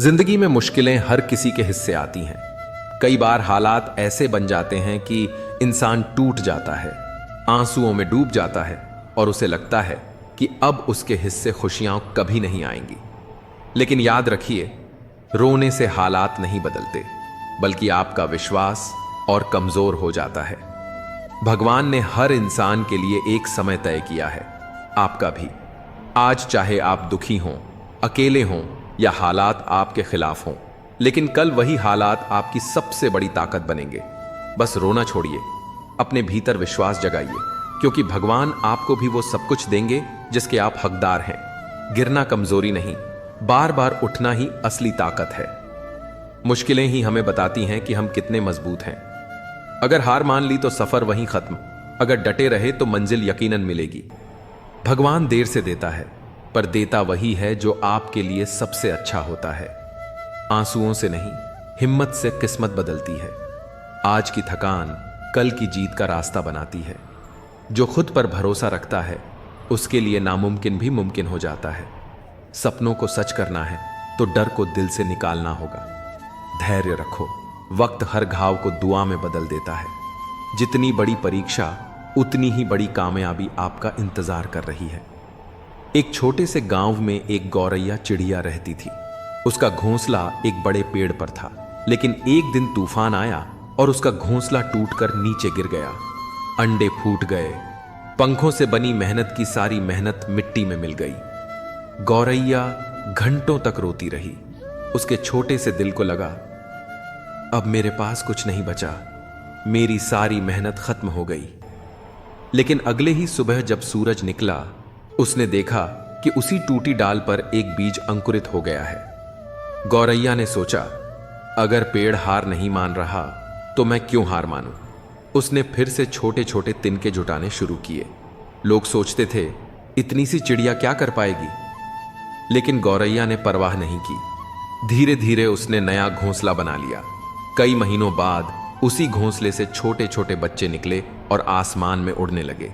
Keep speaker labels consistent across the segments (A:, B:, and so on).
A: जिंदगी में मुश्किलें हर किसी के हिस्से आती हैं। कई बार हालात ऐसे बन जाते हैं कि इंसान टूट जाता है, आंसुओं में डूब जाता है और उसे लगता है कि अब उसके हिस्से खुशियां कभी नहीं आएंगी। लेकिन याद रखिए, रोने से हालात नहीं बदलते, बल्कि आपका विश्वास और कमजोर हो जाता है। भगवान ने हर इंसान के लिए एक समय तय किया है, आपका भी। आज चाहे आप दुखी हों, अकेले हों या हालात आपके खिलाफ हों, लेकिन कल वही हालात आपकी सबसे बड़ी ताकत बनेंगे। बस रोना छोड़िए, अपने भीतर विश्वास जगाइए, क्योंकि भगवान आपको भी वो सब कुछ देंगे जिसके आप हकदार हैं। गिरना कमजोरी नहीं, बार बार उठना ही असली ताकत है। मुश्किलें ही हमें बताती हैं कि हम कितने मजबूत हैं। अगर हार मान ली तो सफर वहीं खत्म, अगर डटे रहे तो मंजिल यकीनन मिलेगी। भगवान देर से देता है, पर देता वही है जो आपके लिए सबसे अच्छा होता है। आंसुओं से नहीं, हिम्मत से किस्मत बदलती है। आज की थकान कल की जीत का रास्ता बनाती है। जो खुद पर भरोसा रखता है, उसके लिए नामुमकिन भी मुमकिन हो जाता है। सपनों को सच करना है तो डर को दिल से निकालना होगा। धैर्य रखो, वक्त हर घाव को दुआ में बदल देता है। जितनी बड़ी परीक्षा, उतनी ही बड़ी कामयाबी आपका इंतजार कर रही है। एक छोटे से गांव में एक गौरैया चिड़िया रहती थी। उसका घोंसला एक बड़े पेड़ पर था, लेकिन एक दिन तूफान आया और उसका घोंसला टूटकर नीचे गिर गया। अंडे फूट गए, पंखों से बनी मेहनत की सारी मेहनत मिट्टी में मिल गई। गौरैया घंटों तक रोती रही। उसके छोटे से दिल को लगा, अब मेरे पास कुछ नहीं बचा, मेरी सारी मेहनत खत्म हो गई। लेकिन अगले ही सुबह जब सूरज निकला, उसने देखा कि उसी टूटी डाल पर एक बीज अंकुरित हो गया है। गौरैया ने सोचा, अगर पेड़ हार नहीं मान रहा तो मैं क्यों हार मानूं। उसने फिर से छोटे छोटे तिनके जुटाने शुरू किए। लोग सोचते थे, इतनी सी चिड़िया क्या कर पाएगी, लेकिन गौरैया ने परवाह नहीं की। धीरे धीरे उसने नया घोंसला बना लिया। कई महीनों बाद उसी घोंसले से छोटे छोटे बच्चे निकले और आसमान में उड़ने लगे।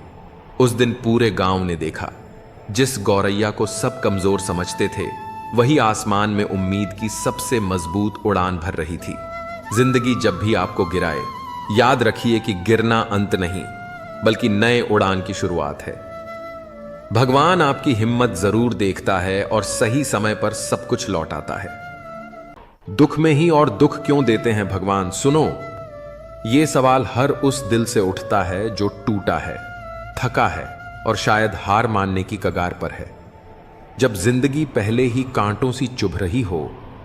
A: उस दिन पूरे गांव ने देखा, जिस गौरैया को सब कमजोर समझते थे, वही आसमान में उम्मीद की सबसे मजबूत उड़ान भर रही थी। जिंदगी जब भी आपको गिराए, याद रखिए कि गिरना अंत नहीं, बल्कि नए उड़ान की शुरुआत है। भगवान आपकी हिम्मत जरूर देखता है और सही समय पर सब कुछ लौटाता है। दुख में ही और दुख क्यों देते हैं भगवान, सुनो। ये सवाल हर उस दिल से उठता है जो टूटा है, थका है और शायद हार मानने की कगार पर है। जब जिंदगी पहले ही कांटों सी चुभ रही हो,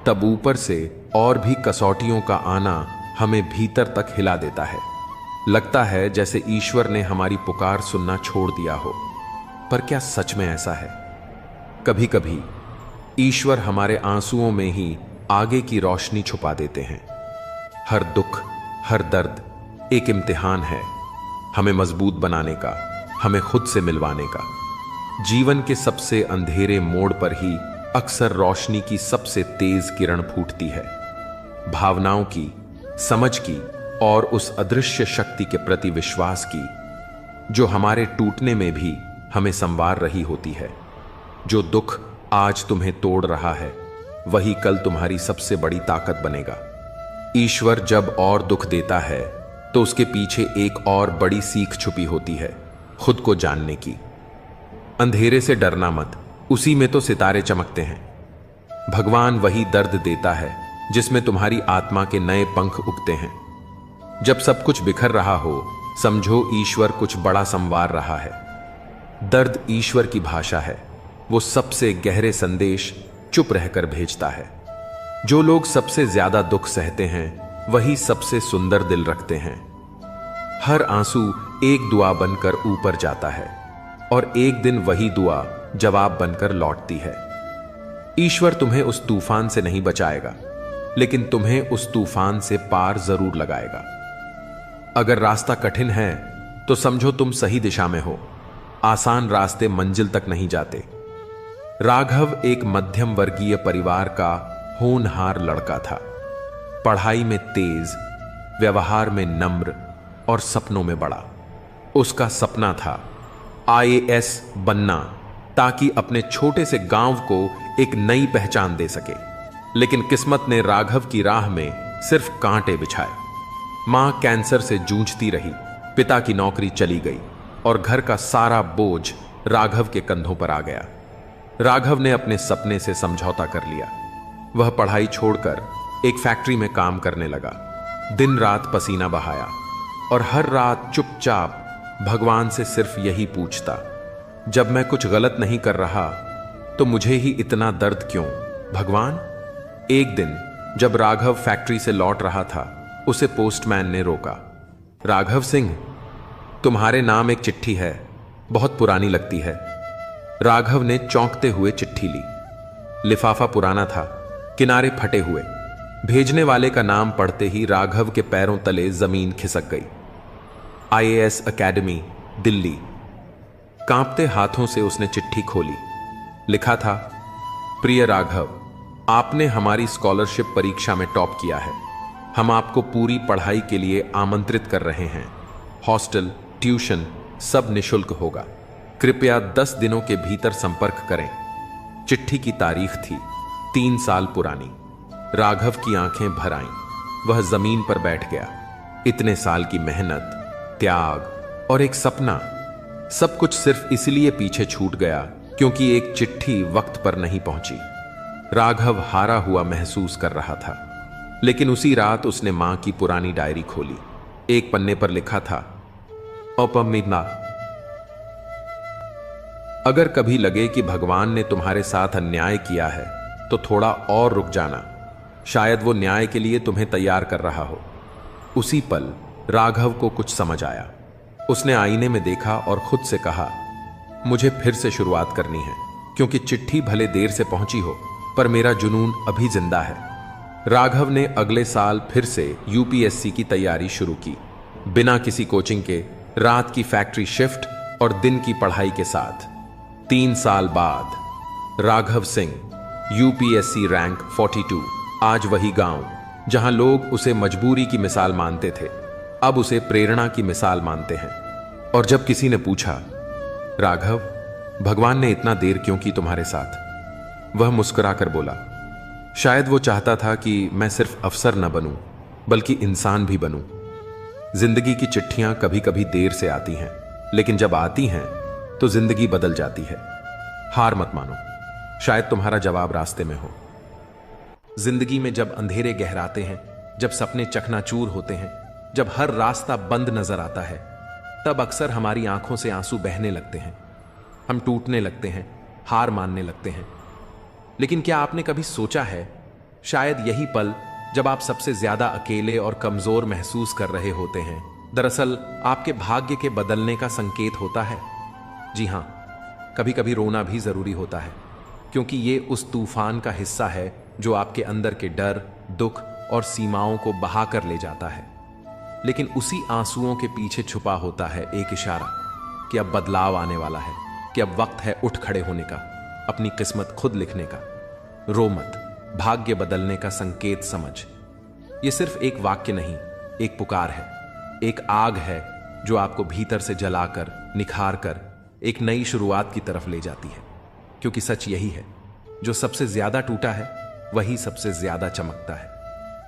A: तब ऊपर से और भी कसौटियों का आना हमें भीतर तक हिला देता है। लगता है जैसे ईश्वर ने हमारी पुकार सुनना छोड़ दिया हो। पर क्या सच में ऐसा है? कभी कभी ईश्वर हमारे आंसुओं में ही आगे की रोशनी छुपा देते हैं। हर दुख, हर दर्द एक इम्तिहान है, हमें मजबूत बनाने का, हमें खुद से मिलवाने का। जीवन के सबसे अंधेरे मोड़ पर ही अक्सर रोशनी की सबसे तेज किरण फूटती है। भावनाओं की, समझ की और उस अदृश्य शक्ति के प्रति विश्वास की, जो हमारे टूटने में भी हमें संवार रही होती है। जो दुख आज तुम्हें तोड़ रहा है, वही कल तुम्हारी सबसे बड़ी ताकत बनेगा। ईश्वर जब और दुख देता है तो उसके पीछे एक और बड़ी सीख छुपी होती है, खुद को जानने की। अंधेरे से डरना मत, उसी में तो सितारे चमकते हैं। भगवान वही दर्द देता है जिसमें तुम्हारी आत्मा के नए पंख उगते हैं। जब सब कुछ बिखर रहा हो, समझो ईश्वर कुछ बड़ा संवार रहा है। दर्द ईश्वर की भाषा है, वो सबसे गहरे संदेश चुप रहकर भेजता है। जो लोग सबसे ज्यादा दुख सहते हैं, वही सबसे सुंदर दिल रखते हैं। हर आंसू एक दुआ बनकर ऊपर जाता है और एक दिन वही दुआ जवाब बनकर लौटती है। ईश्वर तुम्हें उस तूफान से नहीं बचाएगा, लेकिन तुम्हें उस तूफान से पार जरूर लगाएगा। अगर रास्ता कठिन है तो समझो तुम सही दिशा में हो। आसान रास्ते मंजिल तक नहीं जाते। राघव एक मध्यम वर्गीय परिवार का होनहार लड़का था। पढ़ाई में तेज, व्यवहार में नम्र और सपनों में बड़ा। उसका सपना था IAS बनना, ताकि अपने छोटे से गांव को एक नई पहचान दे सके। लेकिन किस्मत ने राघव की राह में सिर्फ कांटे बिछाए। मां कैंसर से जूझती रही, पिता की नौकरी चली गई और घर का सारा बोझ राघव के कंधों पर आ गया। राघव ने अपने सपने से समझौता कर लिया। वह पढ़ाई छोड़कर एक फैक्ट्री में काम करने लगा। दिन रात पसीना बहाया और हर रात चुपचाप भगवान से सिर्फ यही पूछता, जब मैं कुछ गलत नहीं कर रहा तो मुझे ही इतना दर्द क्यों भगवान। एक दिन जब राघव फैक्ट्री से लौट रहा था, उसे पोस्टमैन ने रोका। राघव सिंह, तुम्हारे नाम एक चिट्ठी है, बहुत पुरानी लगती है। राघव ने चौंकते हुए चिट्ठी ली। लिफाफा पुराना था, किनारे फटे हुए। भेजने वाले का नाम पढ़ते ही राघव के पैरों तले जमीन खिसक गई। IAS academy, Delhi. कांपते हाथों से उसने चिट्ठी खोली। लिखा था, प्रिय राघव, आपने हमारी स्कॉलरशिप परीक्षा में टॉप किया है। हम आपको पूरी पढ़ाई के लिए आमंत्रित कर रहे हैं। हॉस्टल, ट्यूशन सब निशुल्क होगा। कृपया 10 दिनों के भीतर संपर्क करें। चिट्ठी की तारीख थी 3 साल पुरानी। राघव की आंखें भर आईं। वह जमीन पर बैठ गया। इतने साल की मेहनत, त्याग और एक सपना, सब कुछ सिर्फ इसलिए पीछे छूट गया क्योंकि एक चिट्ठी वक्त पर नहीं पहुंची। राघव हारा हुआ महसूस कर रहा था। लेकिन उसी रात उसने मां की पुरानी डायरी खोली। एक पन्ने पर लिखा था, अपमिता, अगर कभी लगे कि भगवान ने तुम्हारे साथ अन्याय किया है तो थोड़ा और रुक जाना। शायद वो न्याय के लिए तुम्हें तैयार कर रहा हो। उसी पल राघव को कुछ समझ आया। उसने आईने में देखा और खुद से कहा, मुझे फिर से शुरुआत करनी है, क्योंकि चिट्ठी भले देर से पहुंची हो पर मेरा जुनून अभी जिंदा है। राघव ने अगले साल फिर से यूपीएससी की तैयारी शुरू की, बिना किसी कोचिंग के, रात की फैक्ट्री शिफ्ट और दिन की पढ़ाई के साथ। 3 साल बाद राघव सिंह, यूपीएससी रैंक 42। आज वही गांव जहां लोग उसे मजबूरी की मिसाल मानते थे, अब उसे प्रेरणा की मिसाल मानते हैं। और जब किसी ने पूछा, राघव, भगवान ने इतना देर क्यों की तुम्हारे साथ, वह मुस्कुराकर बोला, शायद वो चाहता था कि मैं सिर्फ अफसर न बनूं बल्कि इंसान भी बनूं। जिंदगी की चिट्ठियां कभी कभी देर से आती हैं, लेकिन जब आती हैं तो जिंदगी बदल जाती है। हार मत मानो, शायद तुम्हारा जवाब रास्ते में हो। जिंदगी में जब अंधेरे गहराते हैं, जब सपने चकनाचूर होते हैं, जब हर रास्ता बंद नजर आता है, तब अक्सर हमारी आंखों से आंसू बहने लगते हैं। हम टूटने लगते हैं, हार मानने लगते हैं। लेकिन क्या आपने कभी सोचा है, शायद यही पल जब आप सबसे ज्यादा अकेले और कमजोर महसूस कर रहे होते हैं, दरअसल आपके भाग्य के बदलने का संकेत होता है। जी हां, कभी कभी रोना भी जरूरी होता है, क्योंकि ये उस तूफान का हिस्सा है जो आपके अंदर के डर, दुख और सीमाओं को बहाकर ले जाता है। लेकिन उसी आंसुओं के पीछे छुपा होता है एक इशारा कि अब बदलाव आने वाला है, कि अब वक्त है उठ खड़े होने का, अपनी किस्मत खुद लिखने का। रो मत, भाग्य बदलने का संकेत समझ। ये सिर्फ एक वाक्य नहीं, एक पुकार है, एक आग है जो आपको भीतर से जलाकर, निखार कर एक नई शुरुआत की तरफ ले जाती है। क्योंकि सच यही है, जो सबसे ज्यादा टूटा है वही सबसे ज्यादा चमकता है,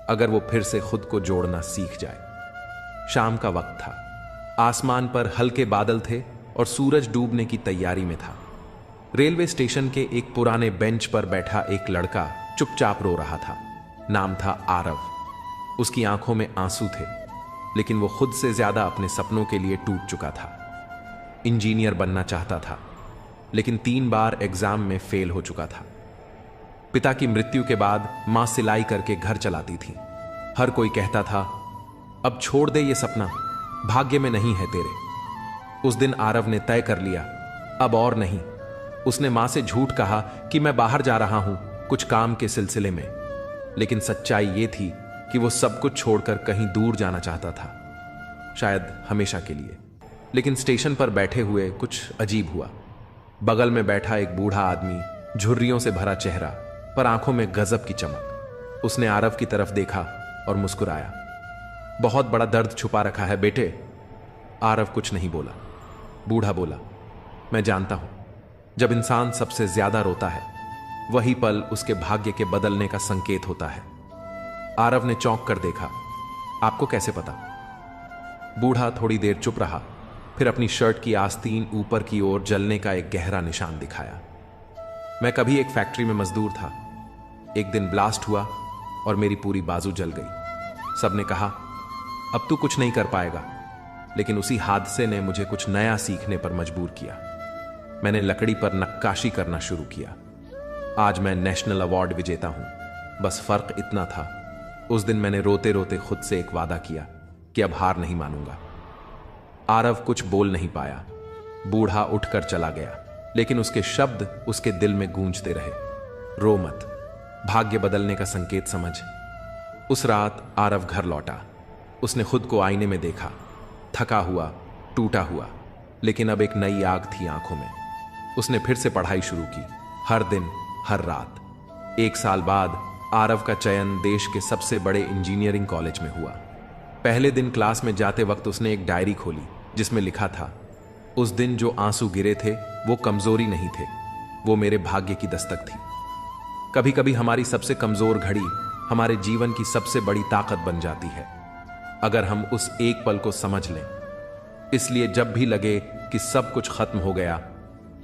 A: अगर वो फिर से खुद को जोड़ना सीख जाए। शाम का वक्त था। आसमान पर हल्के बादल थे और सूरज डूबने की तैयारी में था। रेलवे स्टेशन के एक पुराने बेंच पर बैठा एक लड़का चुपचाप रो रहा था। नाम था आरव। उसकी आंखों में आंसू थे, लेकिन वो खुद से ज्यादा अपने सपनों के लिए टूट चुका था। इंजीनियर बनना चाहता था, लेकिन 3 बार एग्जाम में फेल हो चुका था। पिता की मृत्यु के बाद मां सिलाई करके घर चलाती थी। हर कोई कहता था, अब छोड़ दे ये सपना, भाग्य में नहीं है तेरे। उस दिन आरव ने तय कर लिया, अब और नहीं। उसने मां से झूठ कहा कि मैं बाहर जा रहा हूं कुछ काम के सिलसिले में, लेकिन सच्चाई ये थी कि वो सब कुछ छोड़कर कहीं दूर जाना चाहता था, शायद हमेशा के लिए। लेकिन स्टेशन पर बैठे हुए कुछ अजीब हुआ। बगल में बैठा एक बूढ़ा आदमी, झुर्रियों से भरा चेहरा पर आंखों में गजब की चमक। उसने आरव की तरफ देखा और मुस्कुराया। बहुत बड़ा दर्द छुपा रखा है बेटे। आरव कुछ नहीं बोला। बूढ़ा बोला, मैं जानता हूं, जब इंसान सबसे ज्यादा रोता है वही पल उसके भाग्य के बदलने का संकेत होता है। आरव ने चौंक कर देखा। आपको कैसे पता? बूढ़ा थोड़ी देर चुप रहा, फिर अपनी शर्ट की आस्तीन ऊपर की ओर जलने का एक गहरा निशान दिखाया। मैं कभी एक फैक्ट्री में मजदूर था। एक दिन ब्लास्ट हुआ और मेरी पूरी बाजू जल गई। सबने कहा अब तू कुछ नहीं कर पाएगा, लेकिन उसी हादसे ने मुझे कुछ नया सीखने पर मजबूर किया। मैंने लकड़ी पर नक्काशी करना शुरू किया। आज मैं नेशनल अवार्ड विजेता हूं। बस फर्क इतना था, उस दिन मैंने रोते रोते खुद से एक वादा किया कि अब हार नहीं मानूंगा। आरव कुछ बोल नहीं पाया। बूढ़ा उठकर चला गया, लेकिन उसके शब्द उसके दिल में गूंजते रहे। रो मत, भाग्य बदलने का संकेत समझ। उस रात आरव घर लौटा। उसने खुद को आईने में देखा, थका हुआ, टूटा हुआ, लेकिन अब एक नई आग थी आंखों में। उसने फिर से पढ़ाई शुरू की, हर दिन, हर रात। 1 साल बाद आरव का चयन देश के सबसे बड़े इंजीनियरिंग कॉलेज में हुआ। पहले दिन क्लास में जाते वक्त उसने एक डायरी खोली जिसमें लिखा था, उस दिन जो आंसू गिरे थे वो कमजोरी नहीं थे, वो मेरे भाग्य की दस्तक थी। कभी कभी हमारी सबसे कमजोर घड़ी हमारे जीवन की सबसे बड़ी ताकत बन जाती है, अगर हम उस एक पल को समझ लें। इसलिए जब भी लगे कि सब कुछ खत्म हो गया,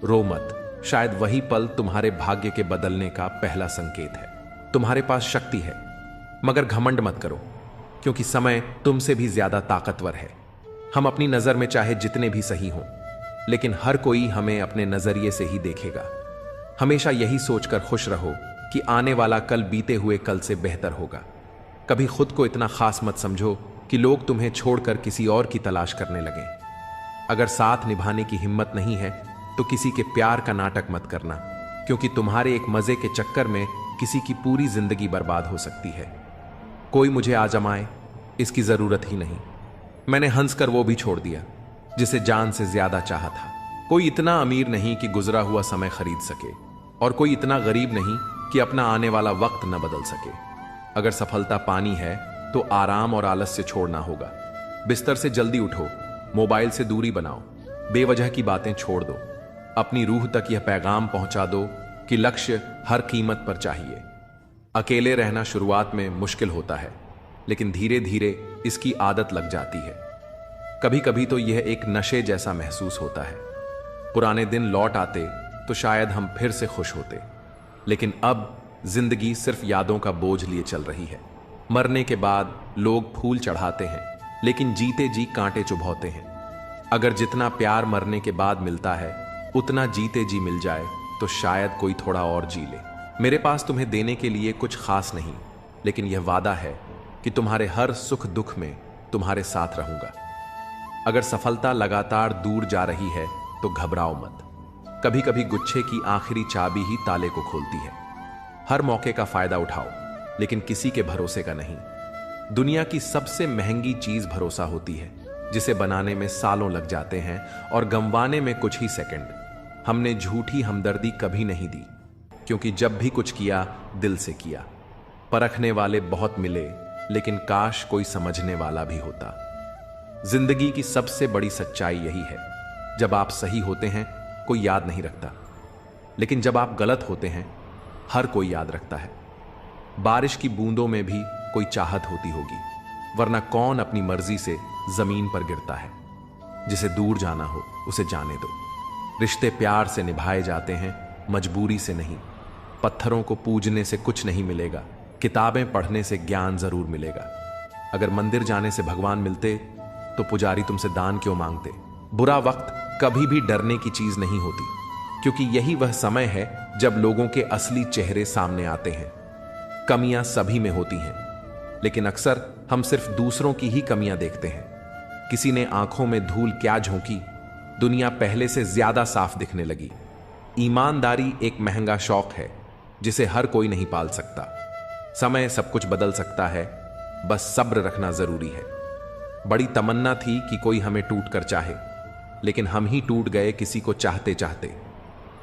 A: रो मत। शायद वही पल तुम्हारे भाग्य के बदलने का पहला संकेत है। तुम्हारे पास शक्ति है, मगर घमंड मत करो, क्योंकि समय तुमसे भी ज्यादा ताकतवर है। हम अपनी नजर में चाहे जितने भी सही हों, लेकिन हर कोई हमें अपने नजरिए से ही देखेगा। हमेशा यही सोचकर खुश रहो कि आने वाला कल बीते हुए कल से बेहतर होगा। कभी खुद को इतना खास मत समझो कि लोग तुम्हें छोड़कर किसी और की तलाश करने लगें। अगर साथ निभाने की हिम्मत नहीं है तो किसी के प्यार का नाटक मत करना, क्योंकि तुम्हारे एक मजे के चक्कर में किसी की पूरी जिंदगी बर्बाद हो सकती है। कोई मुझे आजमाए, इसकी जरूरत ही नहीं। मैंने हंसकर वो भी छोड़ दिया जिसे जान से ज्यादा चाहा था। कोई इतना अमीर नहीं कि गुजरा हुआ समय खरीद सके, और कोई इतना गरीब नहीं कि अपना आने वाला वक्त न बदल सके। अगर सफलता पानी है तो आराम और आलस्य छोड़ना होगा। बिस्तर से जल्दी उठो, मोबाइल से दूरी बनाओ, बेवजह की बातें छोड़ दो। अपनी रूह तक यह पैगाम पहुंचा दो कि लक्ष्य हर कीमत पर चाहिए। अकेले रहना शुरुआत में मुश्किल होता है, लेकिन धीरे धीरे इसकी आदत लग जाती है। कभी कभी तो यह एक नशे जैसा महसूस होता है। पुराने दिन लौट आते तो शायद हम फिर से खुश होते, लेकिन अब जिंदगी सिर्फ यादों का बोझ लिए चल रही है। मरने के बाद लोग फूल चढ़ाते हैं, लेकिन जीते जी कांटे चुभौते हैं। अगर जितना प्यार मरने के बाद मिलता है उतना जीते जी मिल जाए तो शायद कोई थोड़ा और जी ले। मेरे पास तुम्हें देने के लिए कुछ खास नहीं, लेकिन यह वादा है कि तुम्हारे हर सुख दुख में तुम्हारे साथ रहूंगा। अगर सफलता लगातार दूर जा रही है तो घबराओ मत। कभी कभी गुच्छे की आखिरी चाबी ही ताले को खोलती है। हर मौके का फायदा उठाओ, लेकिन किसी के भरोसे का नहीं। दुनिया की सबसे महंगी चीज भरोसा होती है, जिसे बनाने में सालों लग जाते हैं और गंवाने में कुछ ही सेकंड। हमने झूठी हमदर्दी कभी नहीं दी, क्योंकि जब भी कुछ किया दिल से किया। परखने वाले बहुत मिले, लेकिन काश कोई समझने वाला भी होता। जिंदगी की सबसे बड़ी सच्चाई यही है, जब आप सही होते हैं कोई याद नहीं रखता, लेकिन जब आप गलत होते हैं हर कोई याद रखता है। बारिश की बूंदों में भी कोई चाहत होती होगी, वरना कौन अपनी मर्जी से जमीन पर गिरता है। जिसे दूर जाना हो उसे जाने दो। रिश्ते प्यार से निभाए जाते हैं, मजबूरी से नहीं। पत्थरों को पूजने से कुछ नहीं मिलेगा, किताबें पढ़ने से ज्ञान जरूर मिलेगा। अगर मंदिर जाने से भगवान मिलते तो पुजारी तुमसे दान क्यों मांगते। बुरा वक्त कभी भी डरने की चीज नहीं होती, क्योंकि यही वह समय है जब लोगों के असली चेहरे सामने आते हैं। कमियां सभी में होती हैं, लेकिन अक्सर हम सिर्फ दूसरों की ही कमियां देखते हैं। किसी ने आंखों में धूल क्या झोंकी, दुनिया पहले से ज्यादा साफ दिखने लगी। ईमानदारी एक महंगा शौक है जिसे हर कोई नहीं पाल सकता। समय सब कुछ बदल सकता है, बस सब्र रखना जरूरी है। बड़ी तमन्ना थी कि कोई हमें टूट कर चाहे, लेकिन हम ही टूट गए किसी को चाहते चाहते।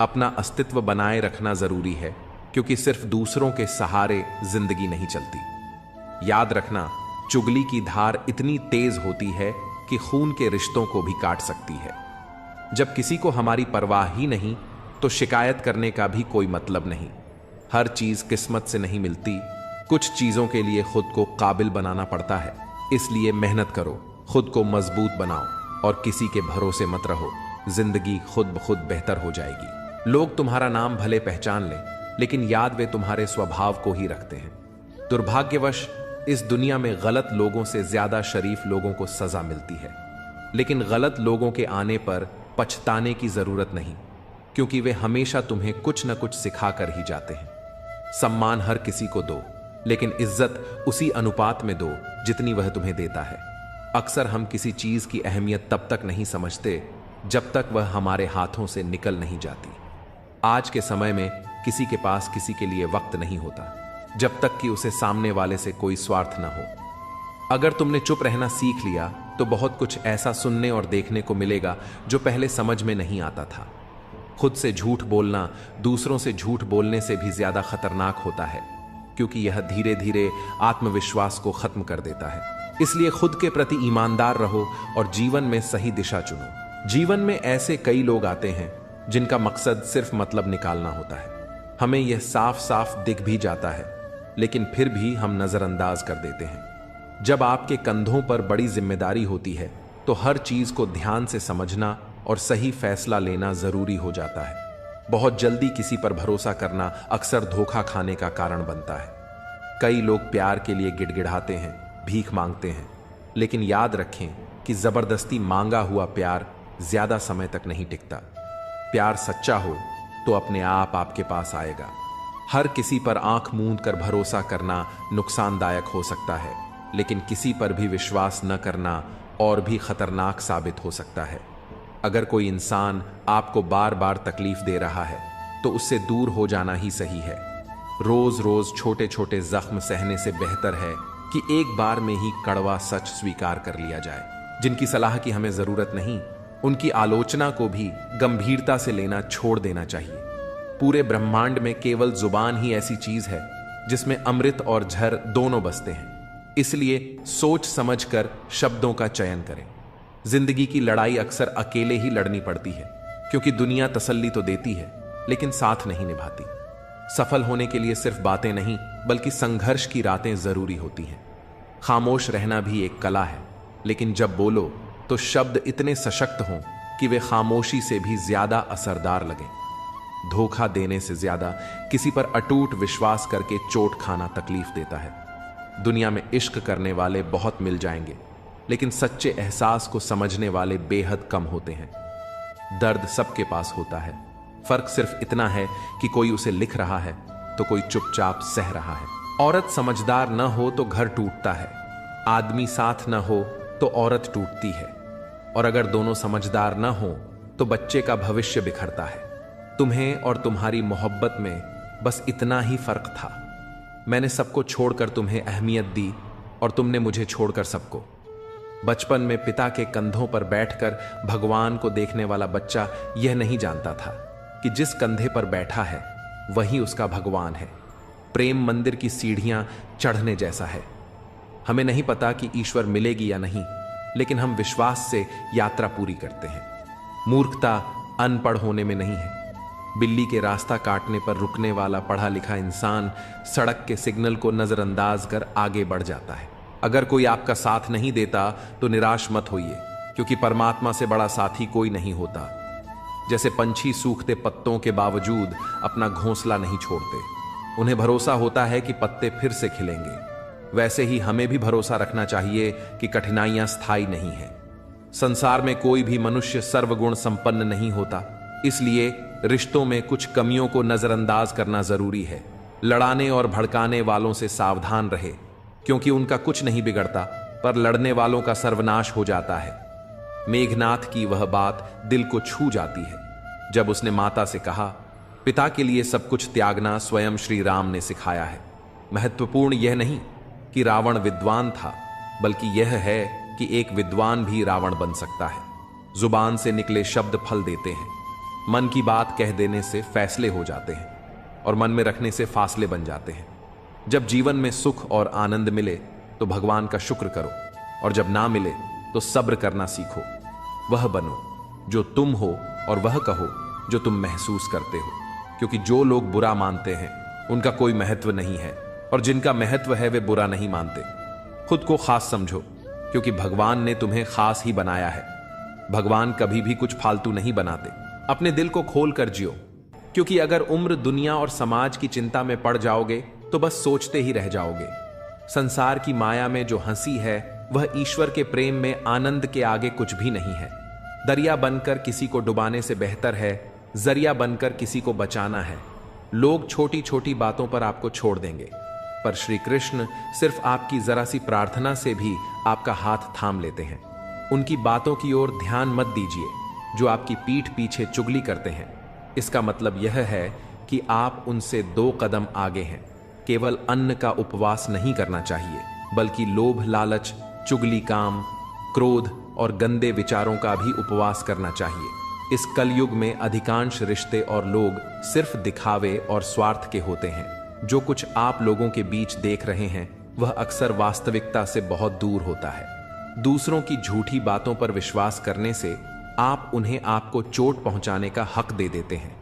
A: अपना अस्तित्व बनाए रखना जरूरी है, क्योंकि सिर्फ दूसरों के सहारे जिंदगी नहीं चलती। याद रखना, चुगली की धार इतनी तेज होती है कि खून के रिश्तों को भी काट सकती है। जब किसी को हमारी परवाह ही नहीं तो शिकायत करने का भी कोई मतलब नहीं। हर चीज किस्मत से नहीं मिलती। कुछ चीजों के लिए खुद को काबिल बनाना पड़ता है। इसलिए मेहनत करो, खुद को मजबूत बनाओ और किसी के भरोसे मत रहो। जिंदगी खुद ब खुद बेहतर हो जाएगी। लोग तुम्हारा नाम भले पहचान लें, लेकिन याद वे तुम्हारे स्वभाव को ही रखते हैं। दुर्भाग्यवश इस दुनिया में गलत लोगों से ज्यादा शरीफ लोगों को सजा मिलती है। लेकिन गलत लोगों के आने पर पछताने की जरूरत नहीं, क्योंकि वे हमेशा तुम्हें कुछ न कुछ सिखा कर ही जाते हैं। सम्मान हर किसी को दो, लेकिन इज्जत उसी अनुपात में दो जितनी वह तुम्हें देता है। अक्सर हम किसी चीज की अहमियत तब तक नहीं समझते जब तक वह हमारे हाथों से निकल नहीं जाती। आज के समय में किसी के पास किसी के लिए वक्त नहीं होता जब तक कि उसे सामने वाले से कोई स्वार्थ न हो। अगर तुमने चुप रहना सीख लिया तो बहुत कुछ ऐसा सुनने और देखने को मिलेगा जो पहले समझ में नहीं आता था। खुद से झूठ बोलना दूसरों से झूठ बोलने से भी ज्यादा खतरनाक होता है, क्योंकि यह धीरे धीरे आत्मविश्वास को खत्म कर देता है। इसलिए खुद के प्रति ईमानदार रहो और जीवन में सही दिशा चुनो। जीवन में ऐसे कई लोग आते हैं जिनका मकसद सिर्फ मतलब निकालना होता है। हमें यह साफ साफ दिख भी जाता है, लेकिन फिर भी हम नजरअंदाज कर देते हैं। जब आपके कंधों पर बड़ी जिम्मेदारी होती है तो हर चीज को ध्यान से समझना और सही फैसला लेना जरूरी हो जाता है। बहुत जल्दी किसी पर भरोसा करना अक्सर धोखा खाने का कारण बनता है। कई लोग प्यार के लिए गिड़गिड़ाते हैं, भीख मांगते हैं, लेकिन याद रखें कि जबरदस्ती मांगा हुआ प्यार ज्यादा समय तक नहीं टिकता। प्यार सच्चा हो तो अपने आप आपके पास आएगा। हर किसी पर आंख मूंद कर भरोसा करना नुकसानदायक हो सकता है, लेकिन किसी पर भी विश्वास न करना और भी खतरनाक साबित हो सकता है। अगर कोई इंसान आपको बार बार तकलीफ दे रहा है तो उससे दूर हो जाना ही सही है। रोज रोज छोटे छोटे जख्म सहने से बेहतर है कि एक बार में ही कड़वा सच स्वीकार कर लिया जाए। जिनकी सलाह की हमें जरूरत नहीं, उनकी आलोचना को भी गंभीरता से लेना छोड़ देना चाहिए। पूरे ब्रह्मांड में केवल जुबान ही ऐसी चीज है जिसमें अमृत और झर दोनों बसते हैं। इसलिए सोच समझकर शब्दों का चयन करें। जिंदगी की लड़ाई अक्सर अकेले ही लड़नी पड़ती है, क्योंकि दुनिया तसल्ली तो देती है लेकिन साथ नहीं निभाती। सफल होने के लिए सिर्फ बातें नहीं, बल्कि संघर्ष की रातें जरूरी होती हैं। खामोश रहना भी एक कला है, लेकिन जब बोलो तो शब्द इतने सशक्त हों कि वे खामोशी से भी ज्यादा असरदार लगें। धोखा देने से ज्यादा किसी पर अटूट विश्वास करके चोट खाना तकलीफ देता है। दुनिया में इश्क करने वाले बहुत मिल जाएंगे, लेकिन सच्चे एहसास को समझने वाले बेहद कम होते हैं। दर्द सबके पास होता है, फर्क सिर्फ इतना है कि कोई उसे लिख रहा है तो कोई चुपचाप सह रहा है। औरत समझदार न हो तो घर टूटता है, आदमी साथ न हो तो औरत टूटती है, और अगर दोनों समझदार न हो तो बच्चे का भविष्य बिखरता है। तुम्हें और तुम्हारी मोहब्बत में बस इतना ही फर्क था। मैंने सबको छोड़कर तुम्हें अहमियत दी और तुमने मुझे छोड़कर सबको। बचपन में पिता के कंधों पर बैठकर भगवान को देखने वाला बच्चा यह नहीं जानता था कि जिस कंधे पर बैठा है वही उसका भगवान है। प्रेम मंदिर की सीढ़ियां चढ़ने जैसा है। हमें नहीं पता कि ईश्वर मिलेगी या नहीं, लेकिन हम विश्वास से यात्रा पूरी करते हैं। मूर्खता अनपढ़ होने में नहीं है। बिल्ली के रास्ता काटने पर रुकने वाला पढ़ा लिखा इंसान सड़क के सिग्नल को नजरअंदाज कर आगे बढ़ जाता है। अगर कोई आपका साथ नहीं देता तो निराश मत होइए, क्योंकि परमात्मा से बड़ा साथी कोई नहीं होता। जैसे पंछी सूखते पत्तों के बावजूद अपना घोंसला नहीं छोड़ते, उन्हें भरोसा होता है कि पत्ते फिर से खिलेंगे, वैसे ही हमें भी भरोसा रखना चाहिए कि कठिनाइयां स्थायी नहीं है। संसार में कोई भी मनुष्य सर्वगुण संपन्न नहीं होता, इसलिए रिश्तों में कुछ कमियों को नजरअंदाज करना जरूरी है। लड़ाने और भड़काने वालों से सावधान रहे, क्योंकि उनका कुछ नहीं बिगड़ता, पर लड़ने वालों का सर्वनाश हो जाता है। मेघनाथ की वह बात दिल को छू जाती है जब उसने माता से कहा, पिता के लिए सब कुछ त्यागना स्वयं श्री राम ने सिखाया है। महत्वपूर्ण यह नहीं कि रावण विद्वान था, बल्कि यह है कि एक विद्वान भी रावण बन सकता है। जुबान से निकले शब्द फल देते हैं। मन की बात कह देने से फैसले हो जाते हैं और मन में रखने से फासले बन जाते हैं। जब जीवन में सुख और आनंद मिले तो भगवान का शुक्र करो, और जब ना मिले तो सब्र करना सीखो। वह बनो जो तुम हो और वह कहो जो तुम महसूस करते हो, क्योंकि जो लोग बुरा मानते हैं उनका कोई महत्व नहीं है, और जिनका महत्व है वे बुरा नहीं मानते। खुद को खास समझो, क्योंकि भगवान ने तुम्हें खास ही बनाया है। भगवान कभी भी कुछ फालतू नहीं बनाते। अपने दिल को खोल कर जियो, क्योंकि अगर उम्र दुनिया और समाज की चिंता में पड़ जाओगे तो बस सोचते ही रह जाओगे। संसार की माया में जो हंसी है वह ईश्वर के प्रेम में आनंद के आगे कुछ भी नहीं है। दरिया बनकर किसी को डुबाने से बेहतर है जरिया बनकर किसी को बचाना है। लोग छोटी छोटी बातों पर आपको छोड़ देंगे, पर श्री कृष्ण सिर्फ आपकी जरा सी प्रार्थना से भी आपका हाथ थाम लेते हैं। उनकी बातों की ओर ध्यान मत दीजिए जो आपकी पीठ पीछे चुगली करते हैं। इसका मतलब यह है कि आप उनसे 2 कदम आगे हैं। केवल अन्न का उपवास नहीं करना चाहिए, बल्कि लोभ, लालच, चुगली, काम, क्रोध और गंदे विचारों का भी उपवास करना चाहिए। इस कलयुग में अधिकांश रिश्ते और लोग सिर्फ दिखावे और स्वार्थ के होते हैं। जो कुछ आप लोगों के बीच देख रहे हैं वह अक्सर वास्तविकता से बहुत दूर होता है। दूसरों की झूठी बातों पर विश्वास करने से आप उन्हें आपको चोट पहुंचाने का हक दे देते हैं।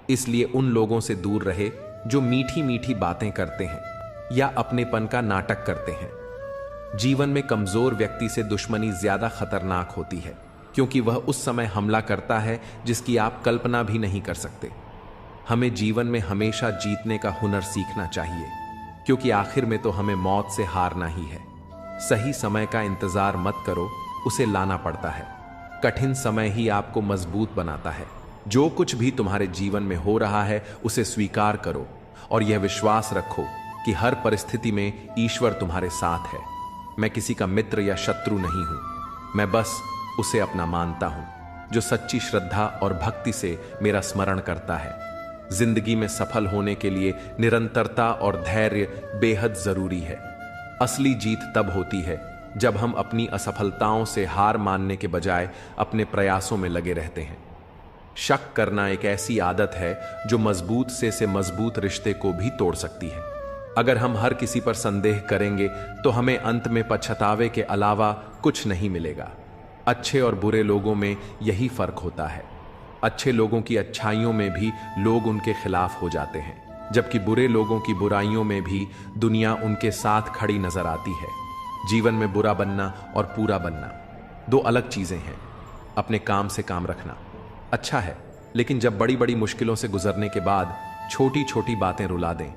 A: इसलिए उन लोगों से दूर रहे जो मीठी मीठी बातें करते हैं या अपनेपन का नाटक करते हैं। जीवन में कमजोर व्यक्ति से दुश्मनी ज्यादा खतरनाक होती है, क्योंकि वह उस समय हमला करता है जिसकी आप कल्पना भी नहीं कर सकते। हमें जीवन में हमेशा जीतने का हुनर सीखना चाहिए, क्योंकि आखिर में तो हमें मौत से हारना ही है। सही समय का इंतजार मत करो, उसे लाना पड़ता है। कठिन समय ही आपको मजबूत बनाता है। जो कुछ भी तुम्हारे जीवन में हो रहा है उसे स्वीकार करो और यह विश्वास रखो कि हर परिस्थिति में ईश्वर तुम्हारे साथ है। मैं किसी का मित्र या शत्रु नहीं हूं, मैं बस उसे अपना मानता हूं जो सच्ची श्रद्धा और भक्ति से मेरा स्मरण करता है। जिंदगी में सफल होने के लिए निरंतरता और धैर्य बेहद जरूरी है। असली जीत तब होती है जब हम अपनी असफलताओं से हार मानने के बजाय अपने प्रयासों में लगे रहते हैं। शक करना एक ऐसी आदत है जो मजबूत से मजबूत रिश्ते को भी तोड़ सकती है। अगर हम हर किसी पर संदेह करेंगे तो हमें अंत में पछतावे के अलावा कुछ नहीं मिलेगा। अच्छे और बुरे लोगों में यही फर्क होता है। अच्छे लोगों की अच्छाइयों में भी लोग उनके खिलाफ हो जाते हैं, जबकि बुरे लोगों की बुराइयों में भी दुनिया उनके साथ खड़ी नजर आती है। जीवन में बुरा बनना और पूरा बनना 2 अलग चीजें हैं। अपने काम से काम रखना अच्छा है, लेकिन जब बड़ी बड़ी मुश्किलों से गुजरने के बाद छोटी छोटी बातें रुला दें,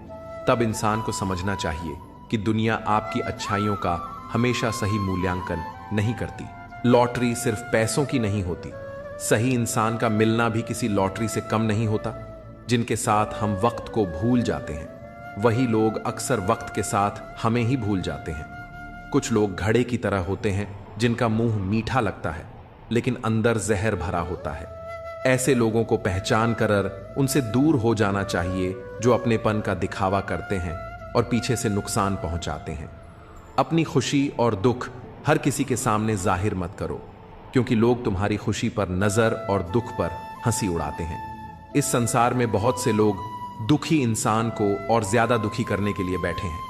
A: तब इंसान को समझना चाहिए कि दुनिया आपकी अच्छाइयों का हमेशा सही मूल्यांकन नहीं करती। लॉटरी सिर्फ पैसों की नहीं होती, सही इंसान का मिलना भी किसी लॉटरी से कम नहीं होता। जिनके साथ हम वक्त को भूल जाते हैं वही लोग अक्सर वक्त के साथ हमें ही भूल जाते हैं। कुछ लोग घड़े की तरह होते हैं जिनका मुंह मीठा लगता है लेकिन अंदर जहर भरा होता है। ऐसे लोगों को पहचान कर उनसे दूर हो जाना चाहिए जो अपनेपन का दिखावा करते हैं और पीछे से नुकसान पहुंचाते हैं। अपनी खुशी और दुख हर किसी के सामने जाहिर मत करो, क्योंकि लोग तुम्हारी खुशी पर नजर और दुख पर हंसी उड़ाते हैं। इस संसार में बहुत से लोग दुखी इंसान को और ज्यादा दुखी करने के लिए बैठे हैं,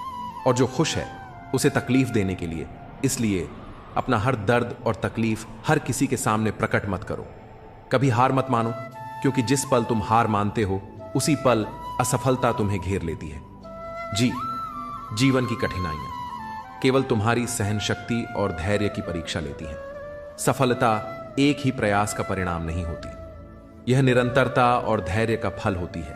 A: और जो खुश है उसे तकलीफ देने के लिए। इसलिए अपना हर दर्द और तकलीफ हर किसी के सामने प्रकट मत करो। कभी हार मत मानो, क्योंकि जिस पल तुम हार मानते हो उसी पल असफलता तुम्हें घेर लेती है। जीवन की कठिनाइयां केवल तुम्हारी सहन शक्ति और धैर्य की परीक्षा लेती हैं। सफलता एक ही प्रयास का परिणाम नहीं होती, यह निरंतरता और धैर्य का फल होती है।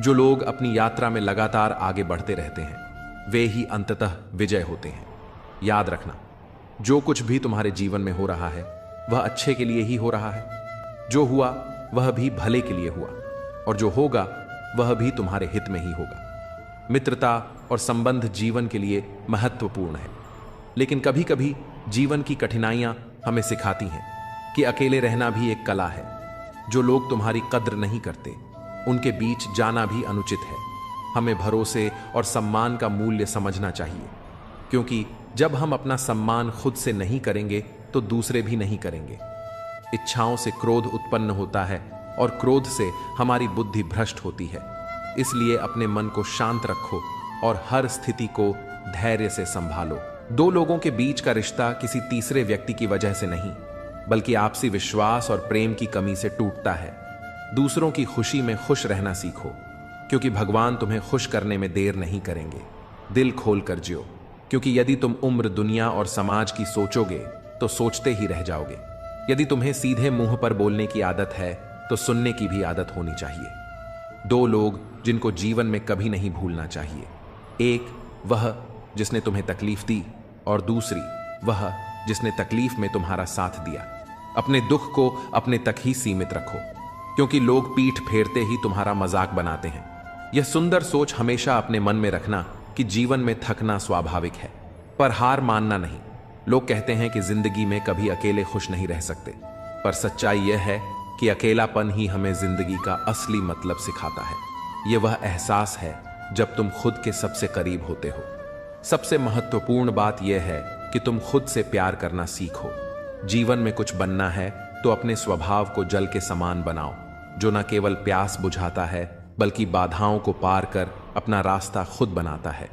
A: जो लोग अपनी यात्रा में लगातार आगे बढ़ते रहते हैं वे ही अंततः विजय होते हैं। याद रखना, जो कुछ भी तुम्हारे जीवन में हो रहा है वह अच्छे के लिए ही हो रहा है। जो हुआ वह भी भले के लिए हुआ, और जो होगा वह भी तुम्हारे हित में ही होगा। मित्रता और संबंध जीवन के लिए महत्वपूर्ण है, लेकिन कभी कभी जीवन की कठिनाइयां हमें सिखाती हैं कि अकेले रहना भी एक कला है। जो लोग तुम्हारी कद्र नहीं करते उनके बीच जाना भी अनुचित है। हमें भरोसे और सम्मान का मूल्य समझना चाहिए, क्योंकि जब हम अपना सम्मान खुद से नहीं करेंगे तो दूसरे भी नहीं करेंगे। इच्छाओं से क्रोध उत्पन्न होता है और क्रोध से हमारी बुद्धि भ्रष्ट होती है। इसलिए अपने मन को शांत रखो और हर स्थिति को धैर्य से संभालो। 2 लोगों के बीच का रिश्ता किसी तीसरे व्यक्ति की वजह से नहीं, बल्कि आपसी विश्वास और प्रेम की कमी से टूटता है। दूसरों की खुशी में खुश रहना सीखो, क्योंकि भगवान तुम्हें खुश करने में देर नहीं करेंगे। दिल खोल कर जियो, क्योंकि यदि तुम उम्र, दुनिया और समाज की सोचोगे तो सोचते ही रह जाओगे। यदि तुम्हें सीधे मुंह पर बोलने की आदत है तो सुनने की भी आदत होनी चाहिए। दो लोग जिनको जीवन में कभी नहीं भूलना चाहिए, एक वह जिसने तुम्हें तकलीफ दी और दूसरी वह जिसने तकलीफ में तुम्हारा साथ दिया। अपने दुख को अपने तक ही सीमित रखो, क्योंकि लोग पीठ फेरते ही तुम्हारा मजाक बनाते हैं। यह सुंदर सोच हमेशा अपने मन में रखना कि जीवन में थकना स्वाभाविक है, पर हार मानना नहीं। लोग कहते हैं कि जिंदगी में कभी अकेले खुश नहीं रह सकते, पर सच्चाई यह है कि अकेलापन ही हमें जिंदगी का असली मतलब सिखाता है। यह वह एहसास है जब तुम खुद के सबसे करीब होते हो। सबसे महत्वपूर्ण बात यह है कि तुम खुद से प्यार करना सीखो। जीवन में कुछ बनना है तो अपने स्वभाव को जल के समान बनाओ, जो न केवल प्यास बुझाता है बल्कि बाधाओं को पार कर अपना रास्ता खुद बनाता है।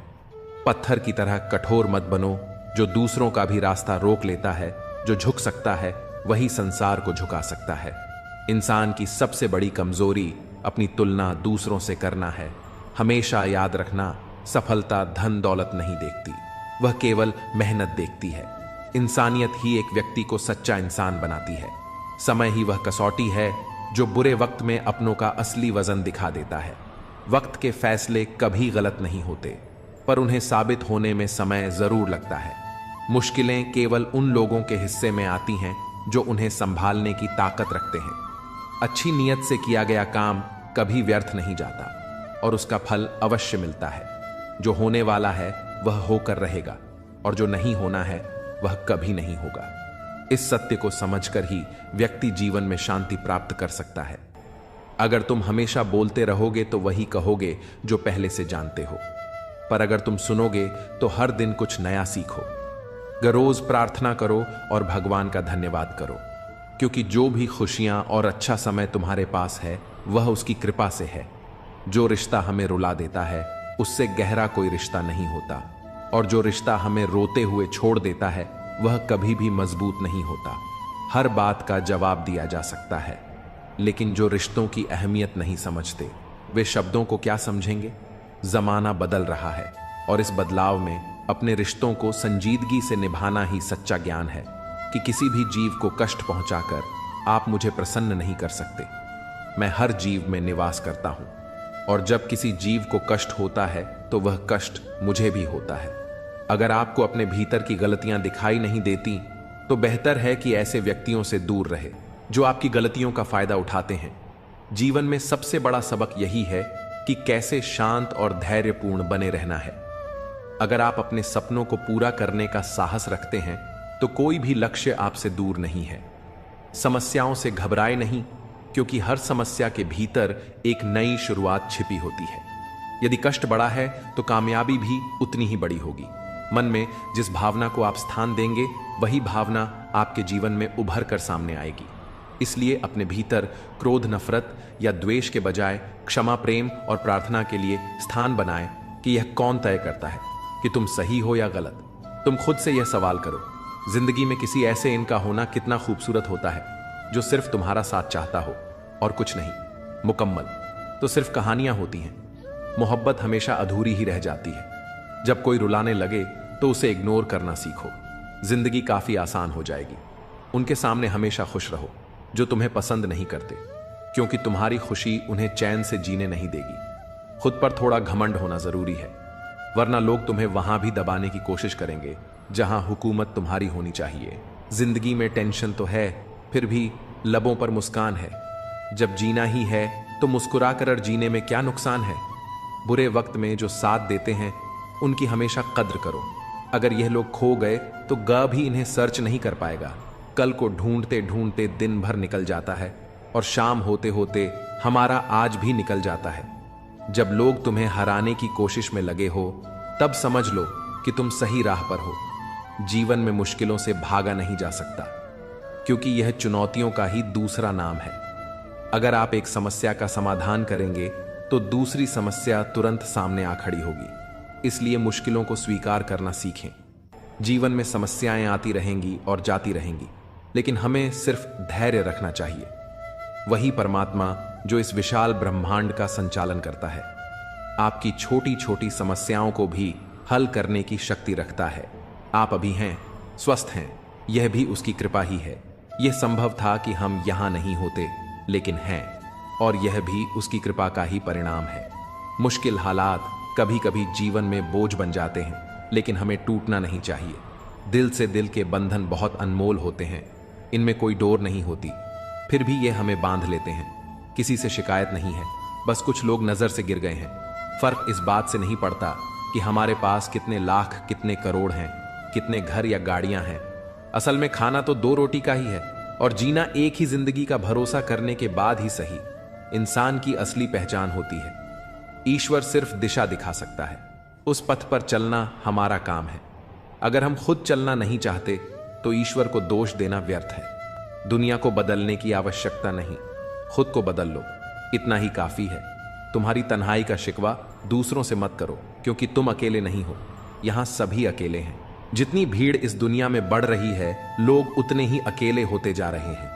A: पत्थर की तरह कठोर मत बनो, जो दूसरों का भी रास्ता रोक लेता है। जो झुक सकता है वही संसार को झुका सकता है। इंसान की सबसे बड़ी कमजोरी अपनी तुलना दूसरों से करना है। हमेशा याद रखना, सफलता धन दौलत नहीं देखती, वह केवल मेहनत देखती है। इंसानियत ही एक व्यक्ति को सच्चा इंसान बनाती है। समय ही वह कसौटी है जो बुरे वक्त में अपनों का असली वजन दिखा देता है। वक्त के फैसले कभी गलत नहीं होते, पर उन्हें साबित होने में समय जरूर लगता है। मुश्किलें केवल उन लोगों के हिस्से में आती हैं जो उन्हें संभालने की ताकत रखते हैं। अच्छी नीयत से किया गया काम कभी व्यर्थ नहीं जाता और उसका फल अवश्य मिलता है। जो होने वाला है वह होकर रहेगा और जो नहीं होना है वह कभी नहीं होगा। इस सत्य को समझकर ही व्यक्ति जीवन में शांति प्राप्त कर सकता है। अगर तुम हमेशा बोलते रहोगे तो वही कहोगे जो पहले से जानते हो, पर अगर तुम सुनोगे तो हर दिन कुछ नया सीखो। रोज प्रार्थना करो और भगवान का धन्यवाद करो, क्योंकि जो भी खुशियां और अच्छा समय तुम्हारे पास है वह उसकी कृपा से है। जो रिश्ता हमें रुला देता है उससे गहरा कोई रिश्ता नहीं होता, और जो रिश्ता हमें रोते हुए छोड़ देता है वह कभी भी मजबूत नहीं होता। हर बात का जवाब दिया जा सकता है, लेकिन जो रिश्तों की अहमियत नहीं समझते वे शब्दों को क्या समझेंगे। जमाना बदल रहा है और इस बदलाव में अपने रिश्तों को संजीदगी से निभाना ही सच्चा ज्ञान है कि किसी भी जीव को कष्ट पहुंचाकर आप मुझे प्रसन्न नहीं कर सकते। मैं हर जीव में निवास करता हूं, और जब किसी जीव को कष्ट होता है तो वह कष्ट मुझे भी होता है। अगर आपको अपने भीतर की गलतियां दिखाई नहीं देती तो बेहतर है कि ऐसे व्यक्तियों से दूर रहे जो आपकी गलतियों का फायदा उठाते हैं। जीवन में सबसे बड़ा सबक यही है कि कैसे शांत और धैर्यपूर्ण बने रहना है। अगर आप अपने सपनों को पूरा करने का साहस रखते हैं तो कोई भी लक्ष्य आपसे दूर नहीं है। समस्याओं से घबराए नहीं, क्योंकि हर समस्या के भीतर एक नई शुरुआत छिपी होती है। यदि कष्ट बड़ा है तो कामयाबी भी उतनी ही बड़ी होगी। मन में जिस भावना को आप स्थान देंगे वही भावना आपके जीवन में उभर कर सामने आएगी। इसलिए अपने भीतर क्रोध, नफरत या द्वेष के बजाय क्षमा, प्रेम और प्रार्थना के लिए स्थान बनाएं कि यह कौन तय करता है कि तुम सही हो या गलत। तुम खुद से यह सवाल करो, जिंदगी में किसी ऐसे इनका होना कितना खूबसूरत होता है जो सिर्फ तुम्हारा साथ चाहता हो और कुछ नहीं। मुकम्मल तो सिर्फ कहानियां होती हैं। मोहब्बत हमेशा अधूरी ही रह जाती है। जब कोई रुलाने लगे तो उसे इग्नोर करना सीखो। जिंदगी काफी आसान हो जाएगी। उनके सामने हमेशा खुश रहो जो तुम्हें पसंद नहीं करते, क्योंकि तुम्हारी खुशी उन्हें चैन से जीने नहीं देगी। खुद पर थोड़ा घमंड होना जरूरी है, वरना लोग तुम्हें वहां भी दबाने की कोशिश करेंगे जहां हुकूमत तुम्हारी होनी चाहिए। जिंदगी में टेंशन तो है, फिर भी लबों पर मुस्कान है। जब जीना ही है तो मुस्कुरा कर जीने में क्या नुकसान है। बुरे वक्त में जो साथ देते हैं उनकी हमेशा कद्र करो। अगर यह लोग खो गए तो ग भी इन्हें सर्च नहीं कर पाएगा। कल को ढूंढते ढूंढते दिन भर निकल जाता है और शाम होते होते हमारा आज भी निकल जाता है। जब लोग तुम्हें हराने की कोशिश में लगे हो तब समझ लो कि तुम सही राह पर हो। जीवन में मुश्किलों से भागा नहीं जा सकता, क्योंकि यह चुनौतियों का ही दूसरा नाम है। अगर आप एक समस्या का समाधान करेंगे तो दूसरी समस्या तुरंत सामने आ खड़ी होगी। इसलिए मुश्किलों को स्वीकार करना सीखें। जीवन में समस्याएं आती रहेंगी और जाती रहेंगी, लेकिन हमें सिर्फ धैर्य रखना चाहिए। वही परमात्मा जो इस विशाल ब्रह्मांड का संचालन करता है आपकी छोटी छोटी समस्याओं को भी हल करने की शक्ति रखता है। आप अभी हैं, स्वस्थ हैं, यह भी उसकी कृपा ही है। यह संभव था कि हम यहां नहीं होते, लेकिन हैं, और यह भी उसकी कृपा का ही परिणाम है। मुश्किल हालात कभी कभी जीवन में बोझ बन जाते हैं, लेकिन हमें टूटना नहीं चाहिए। दिल से दिल के बंधन बहुत अनमोल होते हैं, इनमें कोई डोर नहीं होती, फिर भी ये हमें बांध लेते हैं। किसी से शिकायत नहीं है, बस कुछ लोग नजर से गिर गए हैं। फर्क इस बात से नहीं पड़ता कि हमारे पास कितने लाख, कितने करोड़ हैं, कितने घर या गाड़ियां हैं। असल में खाना तो 2 रोटी का ही है, और जीना एक ही जिंदगी का भरोसा करने के बाद ही सही इंसान की असली पहचान होती है। ईश्वर सिर्फ दिशा दिखा सकता है, उस पथ पर चलना हमारा काम है। अगर हम खुद चलना नहीं चाहते तो ईश्वर को दोष देना व्यर्थ है। दुनिया को बदलने की आवश्यकता नहीं, खुद को बदल लो, इतना ही काफी है। तुम्हारी तन्हाई का शिकवा दूसरों से मत करो, क्योंकि तुम अकेले नहीं हो, यहां सभी अकेले हैं। जितनी भीड़ इस दुनिया में बढ़ रही है, लोग उतने ही अकेले होते जा रहे हैं।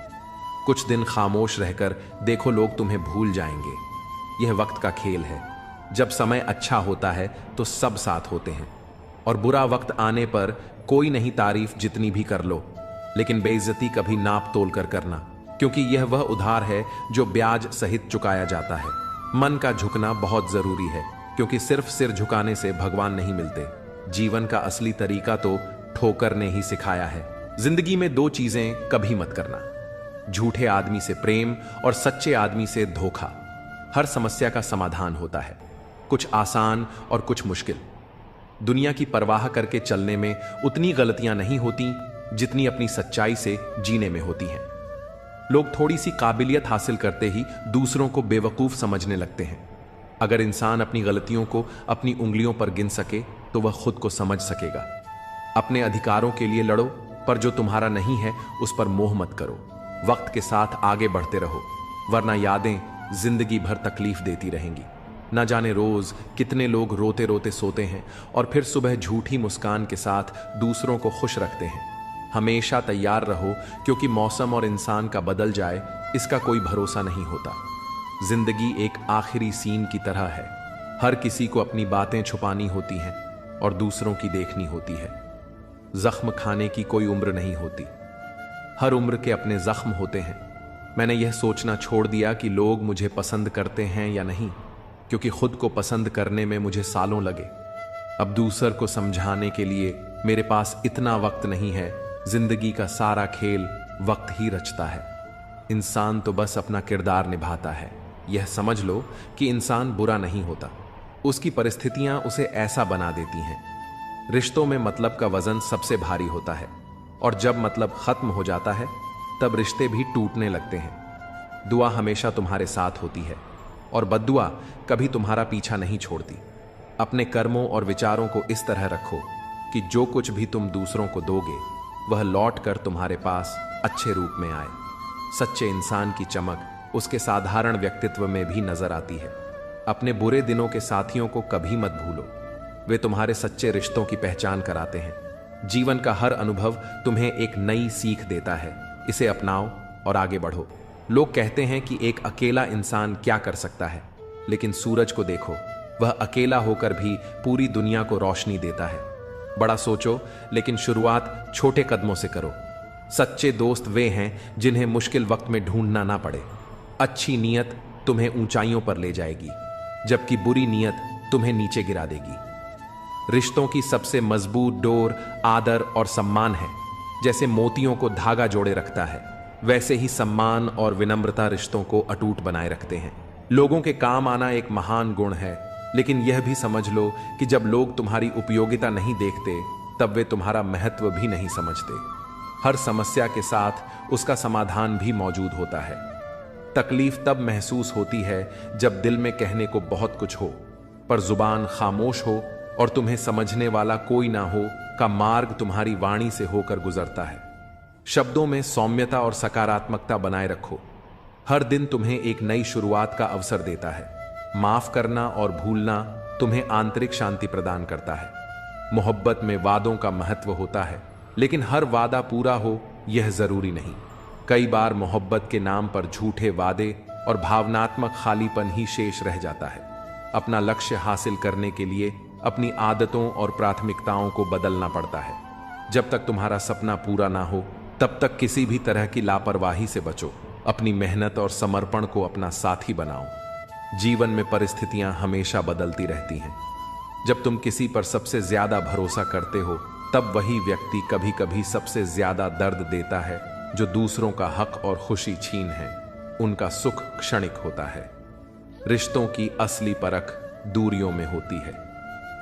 A: कुछ दिन खामोश रहकर देखो, लोग तुम्हें भूल जाएंगे। यह वक्त का खेल है। जब समय अच्छा होता है तो सब साथ होते हैं, और बुरा वक्त आने पर कोई नहीं तारीफ जितनी भी कर लो, लेकिन बेइज्जती कभी नाप तोल कर करना, क्योंकि यह वह उधार है जो ब्याज सहित चुकाया जाता है। मन का झुकना बहुत जरूरी है, क्योंकि सिर्फ सिर झुकाने से भगवान नहीं मिलते। जीवन का असली तरीका तो ठोकर ने ही सिखाया है। जिंदगी में 2 चीजें कभी मत करना, झूठे आदमी से प्रेम और सच्चे आदमी से धोखा। हर समस्या का समाधान होता है, कुछ आसान और कुछ मुश्किल। दुनिया की परवाह करके चलने में उतनी गलतियां नहीं होती जितनी अपनी सच्चाई से जीने में होती हैं। लोग थोड़ी सी काबिलियत हासिल करते ही दूसरों को बेवकूफ समझने लगते हैं। अगर इंसान अपनी गलतियों को अपनी उंगलियों पर गिन सके तो वह खुद को समझ सकेगा। अपने अधिकारों के लिए लड़ो, पर जो तुम्हारा नहीं है उस पर मोह मत करो। वक्त के साथ आगे बढ़ते रहो, वरना यादें जिंदगी भर तकलीफ देती रहेंगी। न जाने रोज कितने लोग रोते रोते सोते हैं और फिर सुबह झूठी मुस्कान के साथ दूसरों को खुश रखते हैं। हमेशा तैयार रहो, क्योंकि मौसम और इंसान का बदल जाए इसका कोई भरोसा नहीं होता। जिंदगी एक आखिरी सीन की तरह है। हर किसी को अपनी बातें छुपानी होती हैं और दूसरों की देखनी होती है। जख्म खाने की कोई उम्र नहीं होती, हर उम्र के अपने जख्म होते हैं। मैंने यह सोचना छोड़ दिया कि लोग मुझे पसंद करते हैं या नहीं, क्योंकि खुद को पसंद करने में मुझे सालों लगे। अब दूसर को समझाने के लिए मेरे पास इतना वक्त नहीं है। जिंदगी का सारा खेल वक्त ही रचता है। इंसान तो बस अपना किरदार निभाता है। यह समझ लो कि इंसान बुरा नहीं होता, उसकी परिस्थितियां उसे ऐसा बना देती हैं। रिश्तों में मतलब का वजन सबसे भारी होता है, और जब मतलब खत्म हो जाता है तब रिश्ते भी टूटने लगते हैं। दुआ हमेशा तुम्हारे साथ होती है, और बद्दुआ कभी तुम्हारा पीछा नहीं छोड़ती। अपने कर्मों और विचारों को इस तरह रखो कि जो कुछ भी तुम दूसरों को दोगे वह लौट कर तुम्हारे पास अच्छे रूप में आए। सच्चे इंसान की चमक उसके साधारण व्यक्तित्व में भी नजर आती है। अपने बुरे दिनों के साथियों को कभी मत भूलो, वे तुम्हारे सच्चे रिश्तों की पहचान कराते हैं। जीवन का हर अनुभव तुम्हें एक नई सीख देता है, इसे अपनाओ और आगे बढ़ो। लोग कहते हैं कि एक अकेला इंसान क्या कर सकता है, लेकिन सूरज को देखो, वह अकेला होकर भी पूरी दुनिया को रोशनी देता है। बड़ा सोचो, लेकिन शुरुआत छोटे कदमों से करो। सच्चे दोस्त वे हैं जिन्हें मुश्किल वक्त में ढूंढना ना पड़े। अच्छी नीयत तुम्हें ऊंचाइयों पर ले जाएगी, जबकि बुरी नीयत तुम्हें नीचे गिरा देगी। रिश्तों की सबसे मजबूत डोर आदर और सम्मान है। जैसे मोतियों को धागा जोड़े रखता है, वैसे ही सम्मान और विनम्रता रिश्तों को अटूट बनाए रखते हैं। लोगों के काम आना एक महान गुण है, लेकिन यह भी समझ लो कि जब लोग तुम्हारी उपयोगिता नहीं देखते तब वे तुम्हारा महत्व भी नहीं समझते। हर समस्या के साथ उसका समाधान भी मौजूद होता है। तकलीफ तब महसूस होती है जब दिल में कहने को बहुत कुछ हो, पर जुबान खामोश हो और तुम्हें समझने वाला कोई ना हो का मार्ग तुम्हारी वाणी से होकर गुजरता है। शब्दों में सौम्यता और सकारात्मकता बनाए रखो। हर दिन तुम्हें एक नई शुरुआत का अवसर देता है। माफ करना और भूलना तुम्हें आंतरिक शांति प्रदान करता है। मोहब्बत में वादों का महत्व होता है, लेकिन हर वादा पूरा हो यह जरूरी नहीं। कई बार मोहब्बत के नाम पर झूठे वादे और भावनात्मक खालीपन ही शेष रह जाता है। अपना लक्ष्य हासिल करने के लिए अपनी आदतों और प्राथमिकताओं को बदलना पड़ता है। जब तक तुम्हारा सपना पूरा ना हो तब तक किसी भी तरह की लापरवाही से बचो। अपनी मेहनत और समर्पण को अपना साथी बनाओ। जीवन में परिस्थितियां हमेशा बदलती रहती हैं। जब तुम किसी पर सबसे ज्यादा भरोसा करते हो तब वही व्यक्ति कभी कभी सबसे ज्यादा दर्द देता है। जो दूसरों का हक और खुशी छीन है, उनका सुख क्षणिक होता है। रिश्तों की असली परख दूरियों में होती है।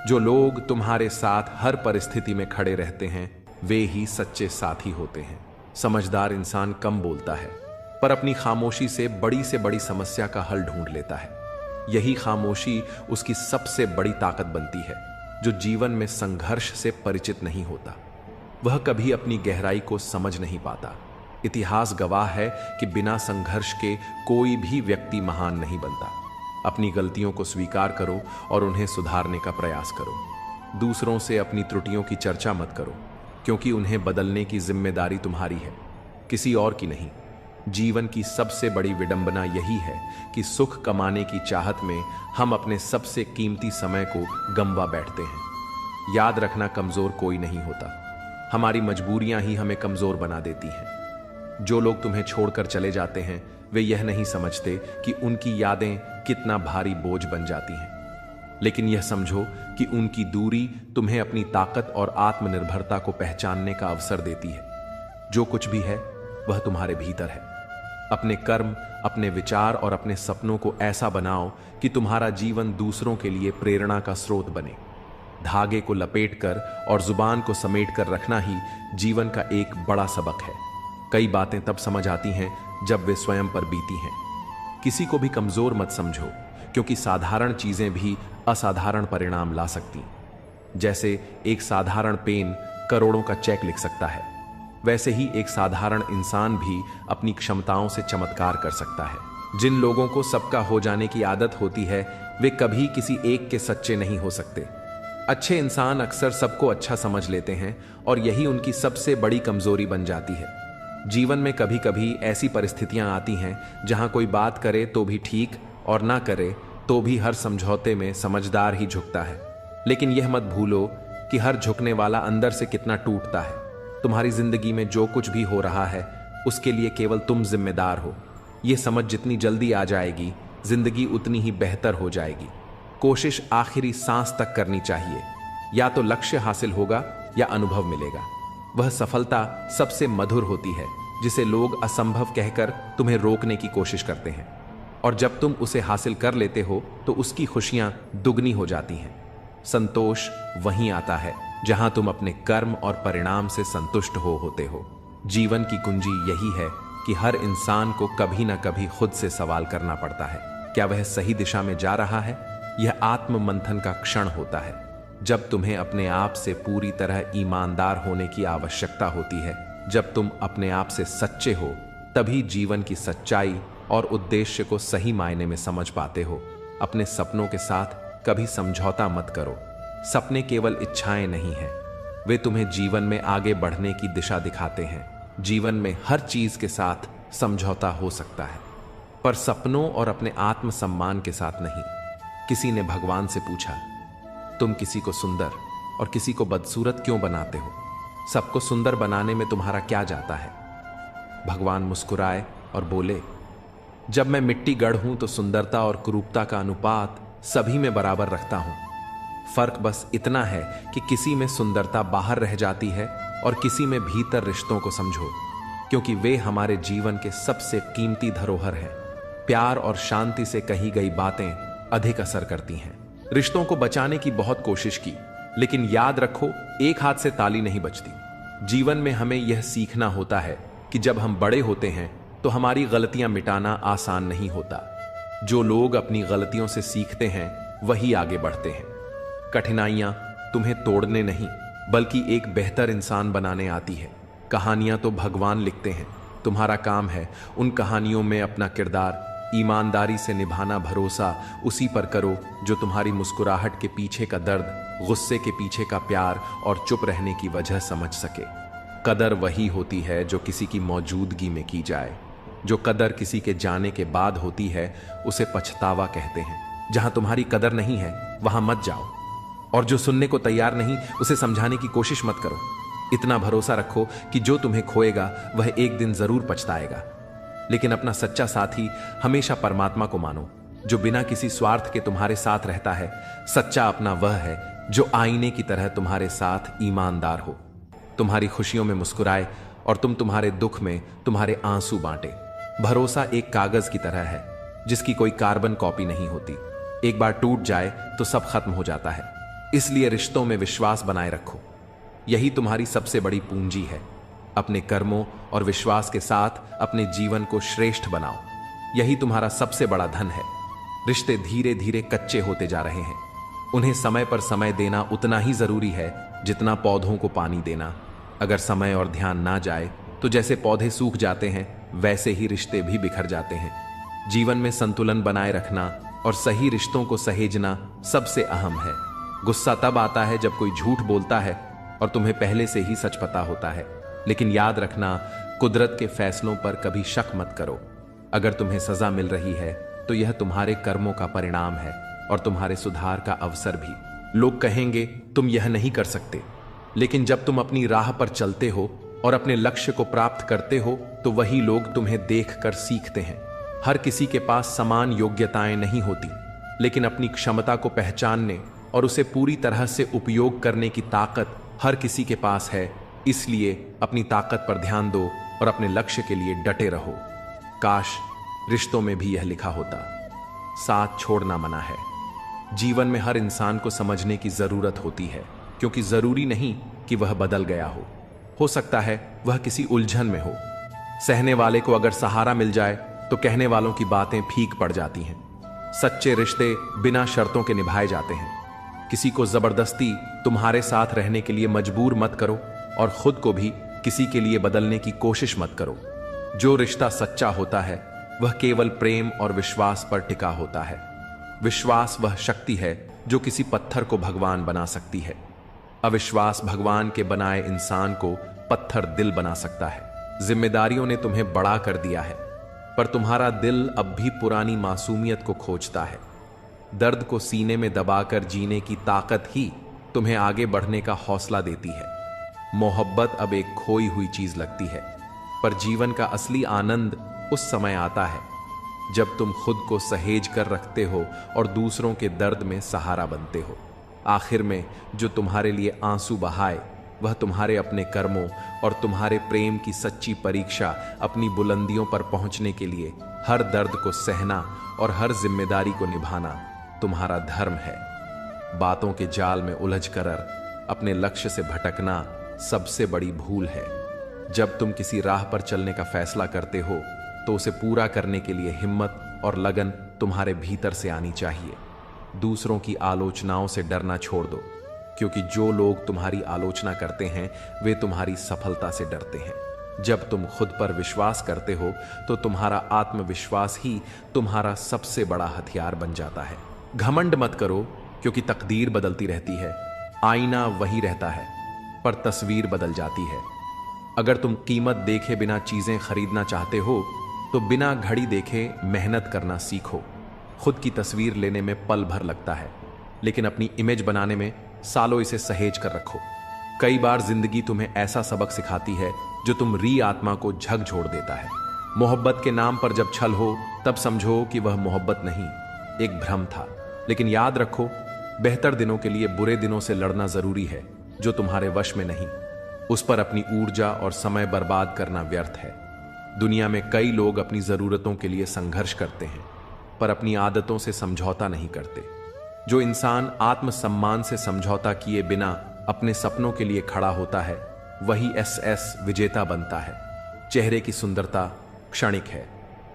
A: जो लोग तुम्हारे साथ हर परिस्थिति में खड़े रहते हैं वे ही सच्चे साथी होते हैं। समझदार इंसान कम बोलता है पर अपनी खामोशी से बड़ी समस्या का हल ढूंढ लेता है। यही खामोशी उसकी सबसे बड़ी ताकत बनती है। जो जीवन में संघर्ष से परिचित नहीं होता वह कभी अपनी गहराई को समझ नहीं पाता। इतिहास गवाह है कि बिना संघर्ष के कोई भी व्यक्ति महान नहीं बनता। अपनी गलतियों को स्वीकार करो और उन्हें सुधारने का प्रयास करो। दूसरों से अपनी त्रुटियों की चर्चा मत करो, क्योंकि उन्हें बदलने की जिम्मेदारी तुम्हारी है, किसी और की नहीं। जीवन की सबसे बड़ी विडंबना यही है कि सुख कमाने की चाहत में हम अपने सबसे कीमती समय को गंवा बैठते हैं। याद रखना, कमजोर कोई नहीं होता, हमारी मजबूरियां ही हमें कमजोर बना देती हैं। जो लोग तुम्हें छोड़कर चले जाते हैं वे यह नहीं समझते कि उनकी यादें कितना भारी बोझ बन जाती हैं। लेकिन यह समझो कि उनकी दूरी तुम्हें अपनी ताकत और आत्मनिर्भरता को पहचानने का अवसर देती है। जो कुछ भी है वह तुम्हारे भीतर है। अपने कर्म, अपने विचार और अपने सपनों को ऐसा बनाओ कि तुम्हारा जीवन दूसरों के लिए प्रेरणा का स्रोत बने। धागे को लपेटकर और जुबान को समेटकर रखना ही जीवन का एक बड़ा सबक है। कई बातें तब समझ आती हैं जब वे स्वयं पर बीती हैं। किसी को भी कमजोर मत समझो, क्योंकि साधारण चीजें भी असाधारण परिणाम ला सकती। जैसे एक साधारण पेन करोड़ों का चेक लिख सकता है, वैसे ही एक साधारण इंसान भी अपनी क्षमताओं से चमत्कार कर सकता है। जिन लोगों को सबका हो जाने की आदत होती है वे कभी किसी एक के सच्चे नहीं हो सकते। अच्छे इंसान अक्सर सबको अच्छा समझ लेते हैं और यही उनकी सबसे बड़ी कमजोरी बन जाती है। जीवन में कभी कभी ऐसी परिस्थितियां आती हैं जहां कोई बात करे तो भी ठीक और ना करे तो भी हर समझौते में समझदार ही झुकता है। लेकिन यह मत भूलो कि हर झुकने वाला अंदर से कितना टूटता है। तुम्हारी जिंदगी में जो कुछ भी हो रहा है उसके लिए केवल तुम जिम्मेदार हो। यह समझ जितनी जल्दी आ जाएगी जिंदगी उतनी ही बेहतर हो जाएगी। कोशिश आखिरी सांस तक करनी चाहिए। या तो लक्ष्य हासिल होगा या अनुभव मिलेगा। वह सफलता सबसे मधुर होती है जिसे लोग असंभव कहकर तुम्हें रोकने की कोशिश करते हैं, और जब तुम उसे हासिल कर लेते हो तो उसकी खुशियां दुगनी हो जाती हैं। संतोष वहीं आता है जहां तुम अपने कर्म और परिणाम से संतुष्ट होते हो। जीवन की कुंजी यही है कि हर इंसान को कभी ना कभी खुद से सवाल करना पड़ता है, क्या वह सही दिशा में जा रहा है? यह आत्म मंथन का क्षण होता है जब तुम्हें अपने आप से पूरी तरह ईमानदार होने की आवश्यकता होती है। जब तुम अपने आप से सच्चे हो तभी जीवन की सच्चाई और उद्देश्य को सही मायने में समझ पाते हो। अपने सपनों के साथ कभी समझौता मत करो। सपने केवल इच्छाएं नहीं हैं, वे तुम्हें जीवन में आगे बढ़ने की दिशा दिखाते हैं। जीवन में हर चीज के साथ समझौता हो सकता है, पर सपनों और अपने आत्मसम्मान के साथ नहीं। किसी ने भगवान से पूछा, तुम किसी को सुंदर और किसी को बदसूरत क्यों बनाते हो? सबको सुंदर बनाने में तुम्हारा क्या जाता है? भगवान मुस्कुराए और बोले, जब मैं मिट्टी गढ़ हूं तो सुंदरता और कुरूपता का अनुपात सभी में बराबर रखता हूं। फर्क बस इतना है कि किसी में सुंदरता बाहर रह जाती है और किसी में भीतर। रिश्तों को समझो, क्योंकि वे हमारे जीवन के सबसे कीमती धरोहर हैं। प्यार और शांति से कही गई बातें अधिक असर करती हैं। रिश्तों को बचाने की बहुत कोशिश की, लेकिन याद रखो, एक हाथ से ताली नहीं बजती। जीवन में हमें यह सीखना होता है कि जब हम बड़े होते हैं तो हमारी गलतियां मिटाना आसान नहीं होता। जो लोग अपनी गलतियों से सीखते हैं वही आगे बढ़ते हैं। कठिनाइयां तुम्हें तोड़ने नहीं बल्कि एक बेहतर इंसान बनाने आती है। कहानियां तो भगवान लिखते हैं, तुम्हारा काम है उन कहानियों में अपना किरदार ईमानदारी से निभाना। भरोसा उसी पर करो जो तुम्हारी मुस्कुराहट के पीछे का दर्द, गुस्से के पीछे का प्यार और चुप रहने की वजह समझ सके। कदर वही होती है जो किसी की मौजूदगी में की जाए। जो कदर किसी के जाने के बाद होती है उसे पछतावा कहते हैं। जहां तुम्हारी कदर नहीं है वहां मत जाओ, और जो सुनने को तैयार नहीं उसे समझाने की कोशिश मत करो। इतना भरोसा रखो कि जो तुम्हें खोएगा वह एक दिन जरूर पछताएगा। लेकिन अपना सच्चा साथी हमेशा परमात्मा को मानो, जो बिना किसी स्वार्थ के तुम्हारे साथ रहता है। सच्चा अपना वह है जो आईने की तरह तुम्हारे साथ ईमानदार हो, तुम्हारी खुशियों में मुस्कुराए और तुम्हारे दुख में तुम्हारे आंसू बांटे। भरोसा एक कागज की तरह है जिसकी कोई कार्बन कॉपी नहीं होती। एक बार टूट जाए तो सब खत्म हो जाता है। इसलिए रिश्तों में विश्वास बनाए रखो, यही तुम्हारी सबसे बड़ी पूंजी है। अपने कर्मों और विश्वास के साथ अपने जीवन को श्रेष्ठ बनाओ, यही तुम्हारा सबसे बड़ा धन है। रिश्ते धीरे धीरे कच्चे होते जा रहे हैं, उन्हें समय पर समय देना उतना ही जरूरी है जितना पौधों को पानी देना। अगर समय और ध्यान ना जाए तो जैसे पौधे सूख जाते हैं वैसे ही रिश्ते भी बिखर जाते हैं। जीवन में संतुलन बनाए रखना और सही रिश्तों को सहेजना सबसे अहम है। गुस्सा तब आता है जब कोई झूठ बोलता है और तुम्हें पहले से ही सच पता होता है। लेकिन याद रखना, कुदरत के फैसलों पर कभी शक मत करो। अगर तुम्हें सजा मिल रही है तो यह तुम्हारे कर्मों का परिणाम है और तुम्हारे सुधार का अवसर भी। लोग कहेंगे तुम यह नहीं कर सकते, लेकिन जब तुम अपनी राह पर चलते हो और अपने लक्ष्य को प्राप्त करते हो तो वही लोग तुम्हें देखकर सीखते हैं। हर किसी के पास समान योग्यताएं नहीं होती, लेकिन अपनी क्षमता को पहचानने और उसे पूरी तरह से उपयोग करने की ताकत हर किसी के पास है। इसलिए अपनी ताकत पर ध्यान दो और अपने लक्ष्य के लिए डटे रहो। काश रिश्तों में भी यह लिखा होता, साथ छोड़ना मना है। जीवन में हर इंसान को समझने की जरूरत होती है, क्योंकि जरूरी नहीं कि वह बदल गया हो सकता है वह किसी उलझन में हो। सहने वाले को अगर सहारा मिल जाए तो कहने वालों की बातें फीक पड़ जाती हैं। सच्चे रिश्ते बिना शर्तों के निभाए जाते हैं। किसी को जबरदस्ती तुम्हारे साथ रहने के लिए मजबूर मत करो और खुद को भी किसी के लिए बदलने की कोशिश मत करो। जो रिश्ता सच्चा होता है वह केवल प्रेम और विश्वास पर टिका होता है। विश्वास वह शक्ति है जो किसी पत्थर को भगवान बना सकती है। अविश्वास भगवान के बनाए इंसान को पत्थर दिल बना सकता है। जिम्मेदारियों ने तुम्हें बड़ा कर दिया है, पर तुम्हारा दिल अब भी पुरानी मासूमियत को खोजता है। दर्द को सीने में दबाकर जीने की ताकत ही तुम्हें आगे बढ़ने का हौसला देती है। मोहब्बत अब एक खोई हुई चीज लगती है, पर जीवन का असली आनंद उस समय आता है जब तुम खुद को सहेज कर रखते हो और दूसरों के दर्द में सहारा बनते हो। आखिर में जो तुम्हारे लिए आंसू बहाए वह तुम्हारे अपने कर्मों और तुम्हारे प्रेम की सच्ची परीक्षा। अपनी बुलंदियों पर पहुंचने के लिए हर दर्द को सहना और हर जिम्मेदारी को निभाना तुम्हारा धर्म है। बातों के जाल में उलझ कर अपने लक्ष्य से भटकना सबसे बड़ी भूल है। जब तुम किसी राह पर चलने का फैसला करते हो तो उसे पूरा करने के लिए हिम्मत और लगन तुम्हारे भीतर से आनी चाहिए। दूसरों की आलोचनाओं से डरना छोड़ दो, क्योंकि जो लोग तुम्हारी आलोचना करते हैं वे तुम्हारी सफलता से डरते हैं। जब तुम खुद पर विश्वास करते हो तो तुम्हारा आत्मविश्वास ही तुम्हारा सबसे बड़ा हथियार बन जाता है। घमंड मत करो, क्योंकि तकदीर बदलती रहती है। आईना वही रहता है, पर तस्वीर बदल जाती है। अगर तुम कीमत देखे बिना चीजें खरीदना चाहते हो तो बिना घड़ी देखे मेहनत करना सीखो। खुद की तस्वीर लेने में पल भर लगता है, लेकिन अपनी इमेज बनाने में सालों इसे सहेज कर रखो। कई बार जिंदगी तुम्हें ऐसा सबक सिखाती है जो तुम री आत्मा को झकझोर देता है। मोहब्बत के नाम पर जब छल हो तब समझो कि वह मोहब्बत नहीं, एक भ्रम था। लेकिन याद रखो, बेहतर दिनों के लिए बुरे दिनों से लड़ना जरूरी है जो तुम्हारे वश में नहीं। उस पर अपनी ऊर्जा और समय बर्बाद करना व्यर्थ है। दुनिया में कई लोग अपनी जरूरतों के लिए संघर्ष करते हैं, पर अपनी आदतों से समझौता नहीं करते। जो इंसान आत्मसम्मान से समझौता किए बिना अपने सपनों के लिए खड़ा होता है वही एसएस विजेता बनता है। चेहरे की सुंदरता क्षणिक है,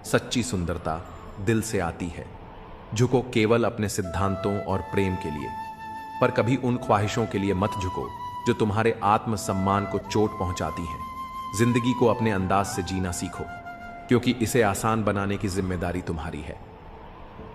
A: सच्ची सुंदरता दिल से आती है। झुको केवल अपने सिद्धांतों और प्रेम के लिए, पर कभी उन ख्वाहिशों के लिए मत झुको जो तुम्हारे आत्मसम्मान को चोट पहुंचाती हैं। जिंदगी को अपने अंदाज से जीना सीखो, क्योंकि इसे आसान बनाने की जिम्मेदारी तुम्हारी है।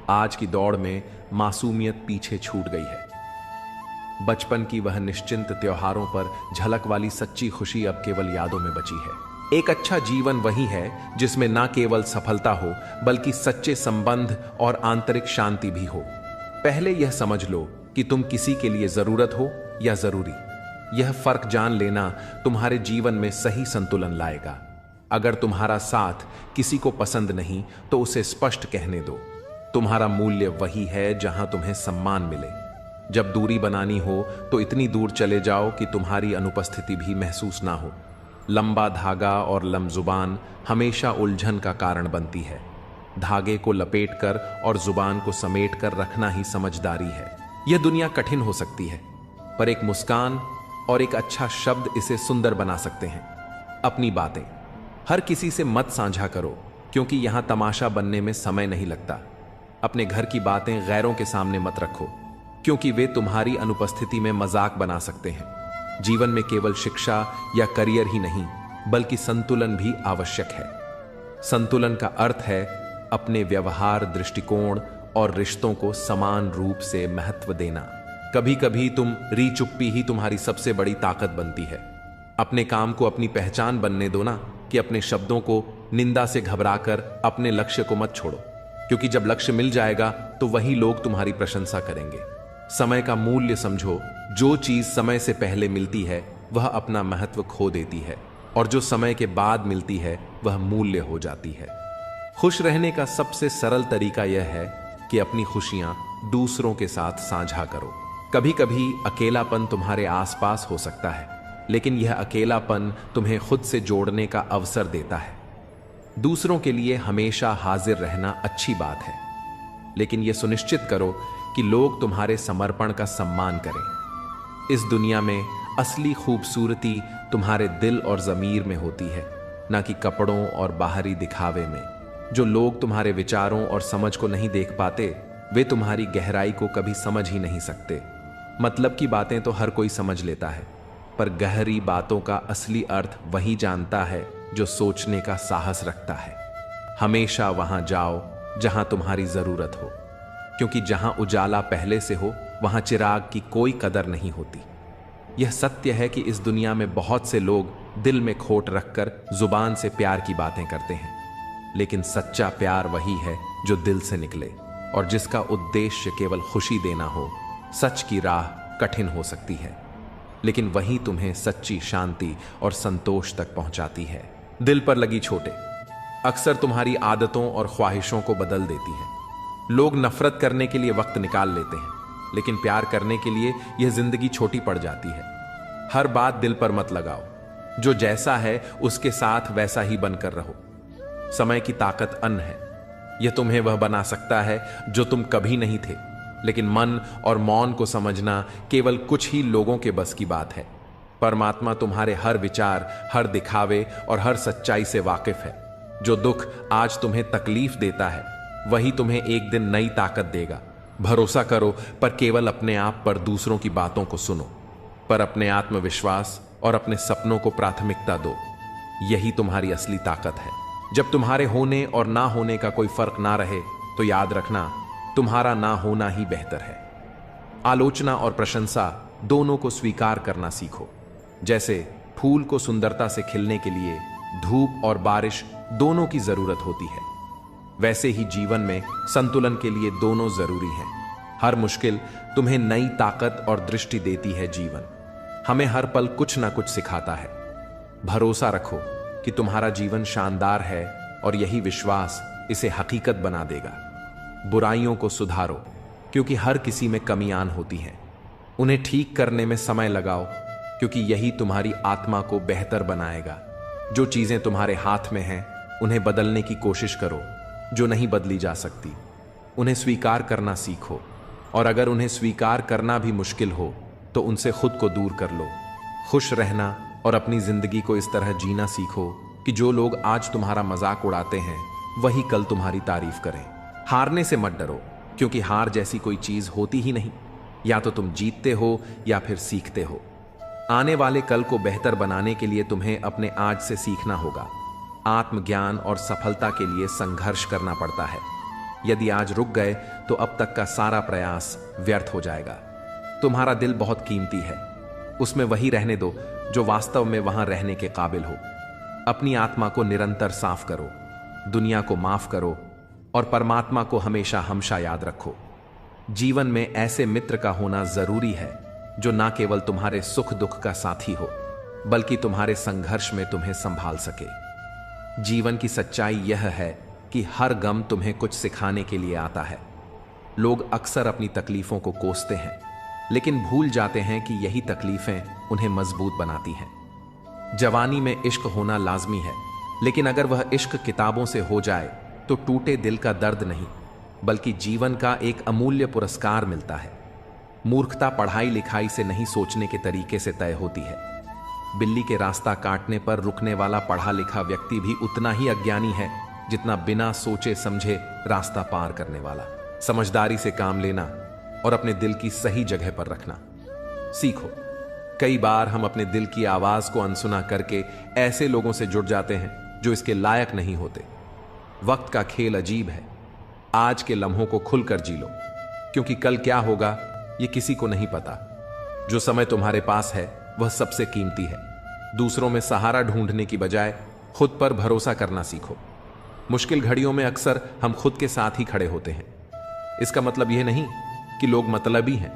A: आज की दौड़ में मासूमियत पीछे छूट गई है। बचपन की वह निश्चिंत त्योहारों पर झलक वाली सच्ची खुशी अब केवल यादों में बची है। एक अच्छा जीवन वही है जिसमें ना केवल सफलता हो बल्कि सच्चे संबंध और आंतरिक शांति भी हो। पहले यह समझ लो कि तुम किसी के लिए जरूरत हो या जरूरी। यह फर्क जान लेना तुम्हारे जीवन में सही संतुलन लाएगा। अगर तुम्हारा साथ किसी को पसंद नहीं तो उसे स्पष्ट कहने दो। तुम्हारा मूल्य वही है जहां तुम्हें सम्मान मिले। जब दूरी बनानी हो तो इतनी दूर चले जाओ कि तुम्हारी अनुपस्थिति भी महसूस ना हो। लंबा धागा और लमजुबान हमेशा उलझन का कारण बनती है। धागे को लपेटकर और जुबान को समेटकर रखना ही समझदारी है। यह दुनिया कठिन हो सकती है, पर एक मुस्कान और एक अच्छा शब्द इसे सुंदर बना सकते हैं। अपनी बातें हर किसी से मत साझा करो, क्योंकि यहां तमाशा बनने में समय नहीं लगता। अपने घर की बातें गैरों के सामने मत रखो, क्योंकि वे तुम्हारी अनुपस्थिति में मजाक बना सकते हैं। जीवन में केवल शिक्षा या करियर ही नहीं, बल्कि संतुलन भी आवश्यक है। संतुलन का अर्थ है अपने व्यवहार, दृष्टिकोण और रिश्तों को समान रूप से महत्व देना। कभी कभी तुम चुप्पी ही तुम्हारी सबसे बड़ी ताकत बनती है। अपने काम को अपनी पहचान बनने दो ना, कि अपने शब्दों को निंदा से घबराकर अपने लक्ष्य को मत छोड़ो, क्योंकि जब लक्ष्य मिल जाएगा तो वही लोग तुम्हारी प्रशंसा करेंगे। समय का मूल्य समझो। जो चीज समय से पहले मिलती है वह अपना महत्व खो देती है, और जो समय के बाद मिलती है वह मूल्य हो जाती है। खुश रहने का सबसे सरल तरीका यह है कि अपनी खुशियां दूसरों के साथ साझा करो। कभी कभी अकेलापन तुम्हारे आसपास हो सकता है, लेकिन यह अकेलापन तुम्हें खुद से जोड़ने का अवसर देता है। दूसरों के लिए हमेशा हाजिर रहना अच्छी बात है, लेकिन यह सुनिश्चित करो कि लोग तुम्हारे समर्पण का सम्मान करें। इस दुनिया में असली खूबसूरती तुम्हारे दिल और ज़मीर में होती है, ना कि कपड़ों और बाहरी दिखावे में। जो लोग तुम्हारे विचारों और समझ को नहीं देख पाते, वे तुम्हारी गहराई को कभी समझ ही नहीं सकते। मतलब की बातें तो हर कोई समझ लेता है, पर गहरी बातों का असली अर्थ वही जानता है जो सोचने का साहस रखता है। हमेशा वहां जाओ जहां तुम्हारी जरूरत हो, क्योंकि जहां उजाला पहले से हो वहां चिराग की कोई कदर नहीं होती। यह सत्य है कि इस दुनिया में बहुत से लोग दिल में खोट रखकर जुबान से प्यार की बातें करते हैं, लेकिन सच्चा प्यार वही है जो दिल से निकले और जिसका उद्देश्य केवल खुशी देना हो। सच की राह कठिन हो सकती है, लेकिन वही तुम्हें सच्ची शांति और संतोष तक पहुंचाती है। दिल पर लगी चोटें अक्सर तुम्हारी आदतों और ख्वाहिशों को बदल देती हैं। लोग नफरत करने के लिए वक्त निकाल लेते हैं, लेकिन प्यार करने के लिए यह जिंदगी छोटी पड़ जाती है। हर बात दिल पर मत लगाओ। जो जैसा है उसके साथ वैसा ही बनकर रहो। समय की ताकत अन्न है। यह तुम्हें वह बना सकता है जो तुम कभी नहीं थे, लेकिन मन और मौन को समझना केवल कुछ ही लोगों के बस की बात है। परमात्मा तुम्हारे हर विचार, हर दिखावे और हर सच्चाई से वाकिफ है। जो दुख आज तुम्हें तकलीफ देता है, वही तुम्हें एक दिन नई ताकत देगा। भरोसा करो, पर केवल अपने आप पर। दूसरों की बातों को सुनो, पर अपने आत्मविश्वास और अपने सपनों को प्राथमिकता दो। यही तुम्हारी असली ताकत है। जब तुम्हारे होने और ना होने का कोई फर्क ना रहे, तो याद रखना, तुम्हारा ना होना ही बेहतर है। आलोचना और प्रशंसा दोनों को स्वीकार करना सीखो। जैसे फूल को सुंदरता से खिलने के लिए धूप और बारिश दोनों की जरूरत होती है, वैसे ही जीवन में संतुलन के लिए दोनों जरूरी हैं। हर मुश्किल तुम्हें नई ताकत और दृष्टि देती है। जीवन हमें हर पल कुछ ना कुछ सिखाता है। भरोसा रखो कि तुम्हारा जीवन शानदार है, और यही विश्वास इसे हकीकत बना देगा। बुराइयों को सुधारो, क्योंकि हर किसी में कमियां होती हैं। उन्हें ठीक करने में समय लगाओ, क्योंकि यही तुम्हारी आत्मा को बेहतर बनाएगा। जो चीजें तुम्हारे हाथ में हैं, उन्हें बदलने की कोशिश करो। जो नहीं बदली जा सकती, उन्हें स्वीकार करना सीखो, और अगर उन्हें स्वीकार करना भी मुश्किल हो तो उनसे खुद को दूर कर लो। खुश रहना और अपनी जिंदगी को इस तरह जीना सीखो कि जो लोग आज तुम्हारा मजाक उड़ाते हैं, वही कल तुम्हारी तारीफ करें। हारने से मत डरो, क्योंकि हार जैसी कोई चीज होती ही नहीं। या तो तुम जीतते हो या फिर सीखते हो। आने वाले कल को बेहतर बनाने के लिए तुम्हें अपने आज से सीखना होगा। आत्मज्ञान और सफलता के लिए संघर्ष करना पड़ता है। यदि आज रुक गए तो अब तक का सारा प्रयास व्यर्थ हो जाएगा। तुम्हारा दिल बहुत कीमती है, उसमें वही रहने दो जो वास्तव में वहां रहने के काबिल हो। अपनी आत्मा को निरंतर साफ करो, दुनिया को माफ करो, और परमात्मा को हमेशा याद रखो। जीवन में ऐसे मित्र का होना जरूरी है जो ना केवल तुम्हारे सुख दुख का साथी हो, बल्कि तुम्हारे संघर्ष में तुम्हें संभाल सके। जीवन की सच्चाई यह है कि हर गम तुम्हें कुछ सिखाने के लिए आता है। लोग अक्सर अपनी तकलीफों को कोसते हैं, लेकिन भूल जाते हैं कि यही तकलीफें उन्हें मजबूत बनाती हैं। जवानी में इश्क होना लाजमी है, लेकिन अगर वह इश्क किताबों से हो जाए तो टूटे दिल का दर्द नहीं, बल्कि जीवन का एक अमूल्य पुरस्कार मिलता है। मूर्खता पढ़ाई लिखाई से नहीं, सोचने के तरीके से तय होती है। बिल्ली के रास्ता काटने पर रुकने वाला पढ़ा लिखा व्यक्ति भी उतना ही अज्ञानी है जितना बिना सोचे समझे रास्ता पार करने वाला। समझदारी से काम लेना और अपने दिल की सही जगह पर रखना सीखो। कई बार हम अपने दिल की आवाज को अनसुना करके ऐसे लोगों से जुड़ जाते हैं जो इसके लायक नहीं होते। वक्त का खेल अजीब है। आज के लम्हों को खुलकर जी लो, क्योंकि कल क्या होगा ये किसी को नहीं पता। जो समय तुम्हारे पास है वह सबसे कीमती है। दूसरों में सहारा ढूंढने की बजाय खुद पर भरोसा करना सीखो। मुश्किल घड़ियों में अक्सर हम खुद के साथ ही खड़े होते हैं। इसका मतलब यह नहीं कि लोग मतलबी हैं,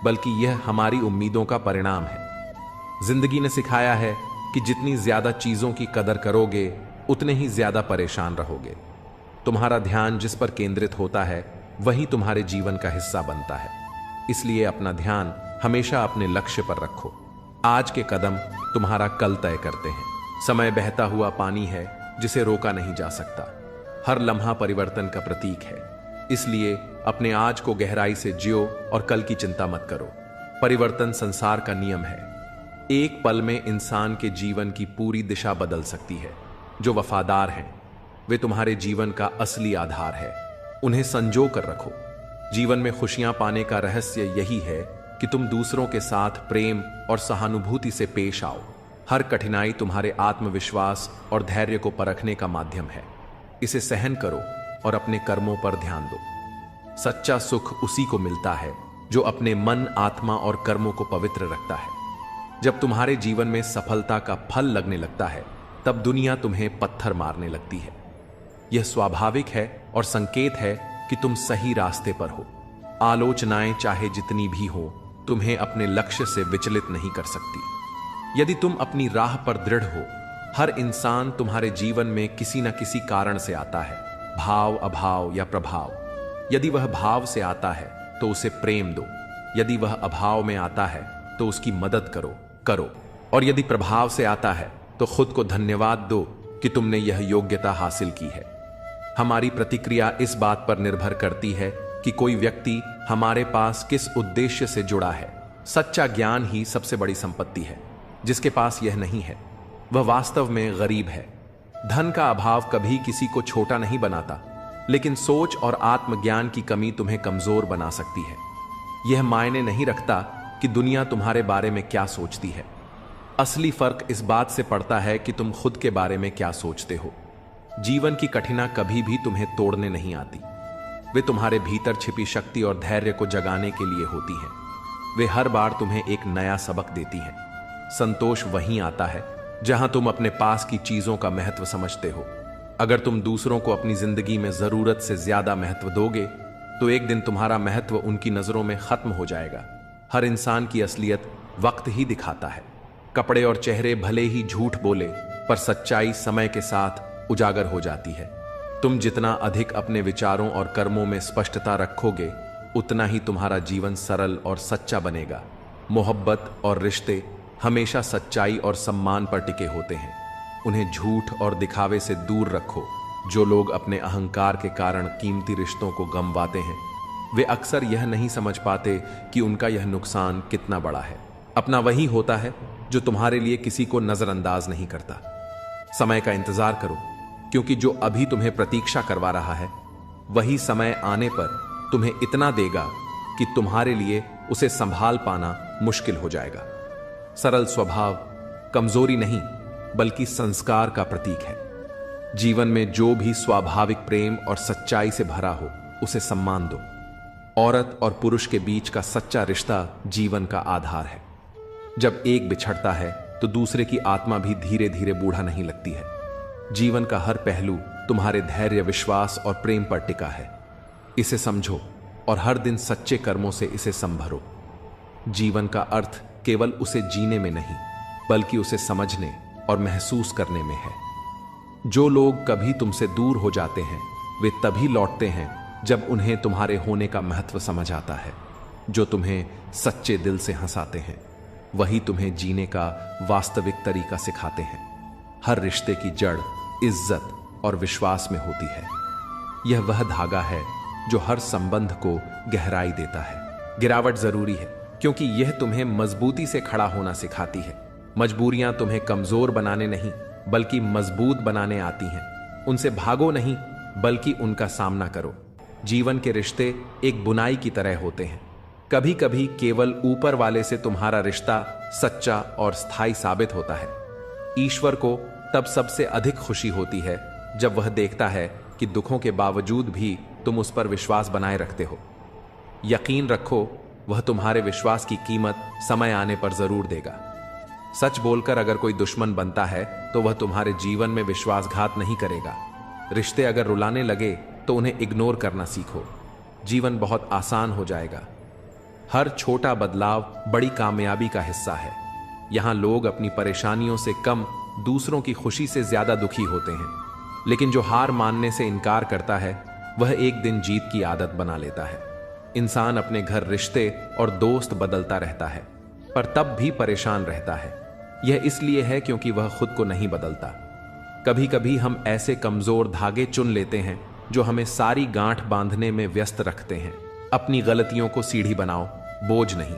A: बल्कि यह हमारी उम्मीदों का परिणाम है। जिंदगी ने सिखाया है कि जितनी ज्यादा चीजों की कदर करोगे उतने ही ज्यादा परेशान रहोगे। तुम्हारा ध्यान जिस पर केंद्रित होता है वही तुम्हारे जीवन का हिस्सा बनता है। इसलिए अपना ध्यान हमेशा अपने लक्ष्य पर रखो। आज के कदम तुम्हारा कल तय करते हैं। समय बहता हुआ पानी है जिसे रोका नहीं जा सकता। हर लम्हा परिवर्तन का प्रतीक है। इसलिए अपने आज को गहराई से जियो और कल की चिंता मत करो। परिवर्तन संसार का नियम है। एक पल में इंसान के जीवन की पूरी दिशा बदल सकती है। जो वफादार हैं वे तुम्हारे जीवन का असली आधार है। उन्हें संजो कर रखो। जीवन में खुशियां पाने का रहस्य यही है कि तुम दूसरों के साथ प्रेम और सहानुभूति से पेश आओ। हर कठिनाई तुम्हारे आत्मविश्वास और धैर्य को परखने का माध्यम है। इसे सहन करो और अपने कर्मों पर ध्यान दो। सच्चा सुख उसी को मिलता है जो अपने मन, आत्मा और कर्मों को पवित्र रखता है। जब तुम्हारे जीवन में सफलता का फल लगने लगता है, तब दुनिया तुम्हें पत्थर मारने लगती है। यह स्वाभाविक है और संकेत है कि तुम सही रास्ते पर हो। आलोचनाएं चाहे जितनी भी हो, तुम्हें अपने लक्ष्य से विचलित नहीं कर सकती। यदि तुम अपनी राह पर दृढ़ हो, हर इंसान तुम्हारे जीवन में किसी न किसी कारण से आता है, भाव, अभाव या प्रभाव। यदि वह भाव से आता है तो उसे प्रेम दो। यदि वह अभाव में आता है तो उसकी मदद करो। और यदि प्रभाव से आता है तो खुद को धन्यवाद दो कि तुमने यह योग्यता हासिल की है। हमारी प्रतिक्रिया इस बात पर निर्भर करती है कि कोई व्यक्ति हमारे पास किस उद्देश्य से जुड़ा है। सच्चा ज्ञान ही सबसे बड़ी संपत्ति है। जिसके पास यह नहीं है वह वास्तव में गरीब है। धन का अभाव कभी किसी को छोटा नहीं बनाता, लेकिन सोच और आत्मज्ञान की कमी तुम्हें कमजोर बना सकती है। यह मायने नहीं रखता कि दुनिया तुम्हारे बारे में क्या सोचती है। असली फर्क इस बात से पड़ता है कि तुम खुद के बारे में क्या सोचते हो। जीवन की कठिनाई कभी भी तुम्हें तोड़ने नहीं आती। वे तुम्हारे भीतर छिपी शक्ति और धैर्य को जगाने के लिए होती हैं। वे हर बार तुम्हें एक नया सबक देती हैं। संतोष वहीं आता है जहां तुम अपने पास की चीजों का महत्व समझते हो। अगर तुम दूसरों को अपनी जिंदगी में जरूरत से ज्यादा महत्व दोगे तो एक दिन तुम्हारा महत्व उनकी नजरों में खत्म हो जाएगा। हर इंसान की असलियत वक्त ही दिखाता है। कपड़े और चेहरे भले ही झूठ बोले, पर सच्चाई समय के साथ उजागर हो जाती है। तुम जितना अधिक अपने विचारों और कर्मों में स्पष्टता रखोगे, उतना ही तुम्हारा जीवन सरल और सच्चा बनेगा। मोहब्बत और रिश्ते हमेशा सच्चाई और सम्मान पर टिके होते हैं। उन्हें झूठ और दिखावे से दूर रखो। जो लोग अपने अहंकार के कारण कीमती रिश्तों को गंवाते हैं, वे अक्सर यह नहीं समझ पाते कि उनका यह नुकसान कितना बड़ा है। अपना वही होता है जो तुम्हारे लिए किसी को नजरअंदाज नहीं करता। समय का इंतजार करो, क्योंकि जो अभी तुम्हें प्रतीक्षा करवा रहा है वही समय आने पर तुम्हें इतना देगा कि तुम्हारे लिए उसे संभाल पाना मुश्किल हो जाएगा। सरल स्वभाव कमजोरी नहीं बल्कि संस्कार का प्रतीक है। जीवन में जो भी स्वाभाविक प्रेम और सच्चाई से भरा हो उसे सम्मान दो। औरत और पुरुष के बीच का सच्चा रिश्ता जीवन का आधार है। जब एक बिछड़ता है तो दूसरे की आत्मा भी धीरे धीरे बूढ़ा नहीं लगती है। जीवन का हर पहलू तुम्हारे धैर्य, विश्वास और प्रेम पर टिका है। इसे समझो। और हर दिन सच्चे कर्मों से इसे संभरो। जीवन का अर्थ केवल उसे जीने में नहीं, बल्कि उसे समझने और महसूस करने में है। जो लोग कभी तुमसे दूर हो जाते हैं वे तभी लौटते हैं जब उन्हें तुम्हारे होने का महत्व समझ आता है। जो तुम्हें सच्चे दिल से हंसाते हैं वही तुम्हें जीने का वास्तविक तरीका सिखाते हैं। हर रिश्ते की जड़ इज्जत और विश्वास में होती है। यह वह धागा है जो हर संबंध को गहराई देता है। गिरावट जरूरी है क्योंकि यह तुम्हें मजबूती से खड़ा होना सिखाती है। मजबूरियां तुम्हें कमजोर बनाने नहीं बल्कि मजबूत बनाने आती हैं। उनसे भागो नहीं बल्कि उनका सामना करो। जीवन के रिश्ते एक बुनाई की तरह होते हैं। कभी कभी केवल ऊपर वाले से तुम्हारा रिश्ता सच्चा और स्थायी साबित होता है। ईश्वर को तब सबसे अधिक खुशी होती है जब वह देखता है कि दुखों के बावजूद भी तुम उस पर विश्वास बनाए रखते हो। यकीन रखो, वह तुम्हारे विश्वास की कीमत समय आने पर जरूर देगा। सच बोलकर अगर कोई दुश्मन बनता है तो वह तुम्हारे जीवन में विश्वासघात नहीं करेगा। रिश्ते अगर रुलाने लगे तो उन्हें इग्नोर करना सीखो। जीवन बहुत आसान हो जाएगा। हर छोटा बदलाव बड़ी कामयाबी का हिस्सा है। यहां लोग अपनी परेशानियों से कम दूसरों की खुशी से ज्यादा दुखी होते हैं, लेकिन जो हार मानने से इनकार करता है वह एक दिन जीत की आदत बना लेता है। इंसान अपने घर, रिश्ते और दोस्त बदलता रहता है पर तब भी परेशान रहता है। यह इसलिए है क्योंकि वह खुद को नहीं बदलता। कभी कभी हम ऐसे कमजोर धागे चुन लेते हैं जो हमें सारी गांठ बांधने में व्यस्त रखते हैं। अपनी गलतियों को सीढ़ी बनाओ, बोझ नहीं।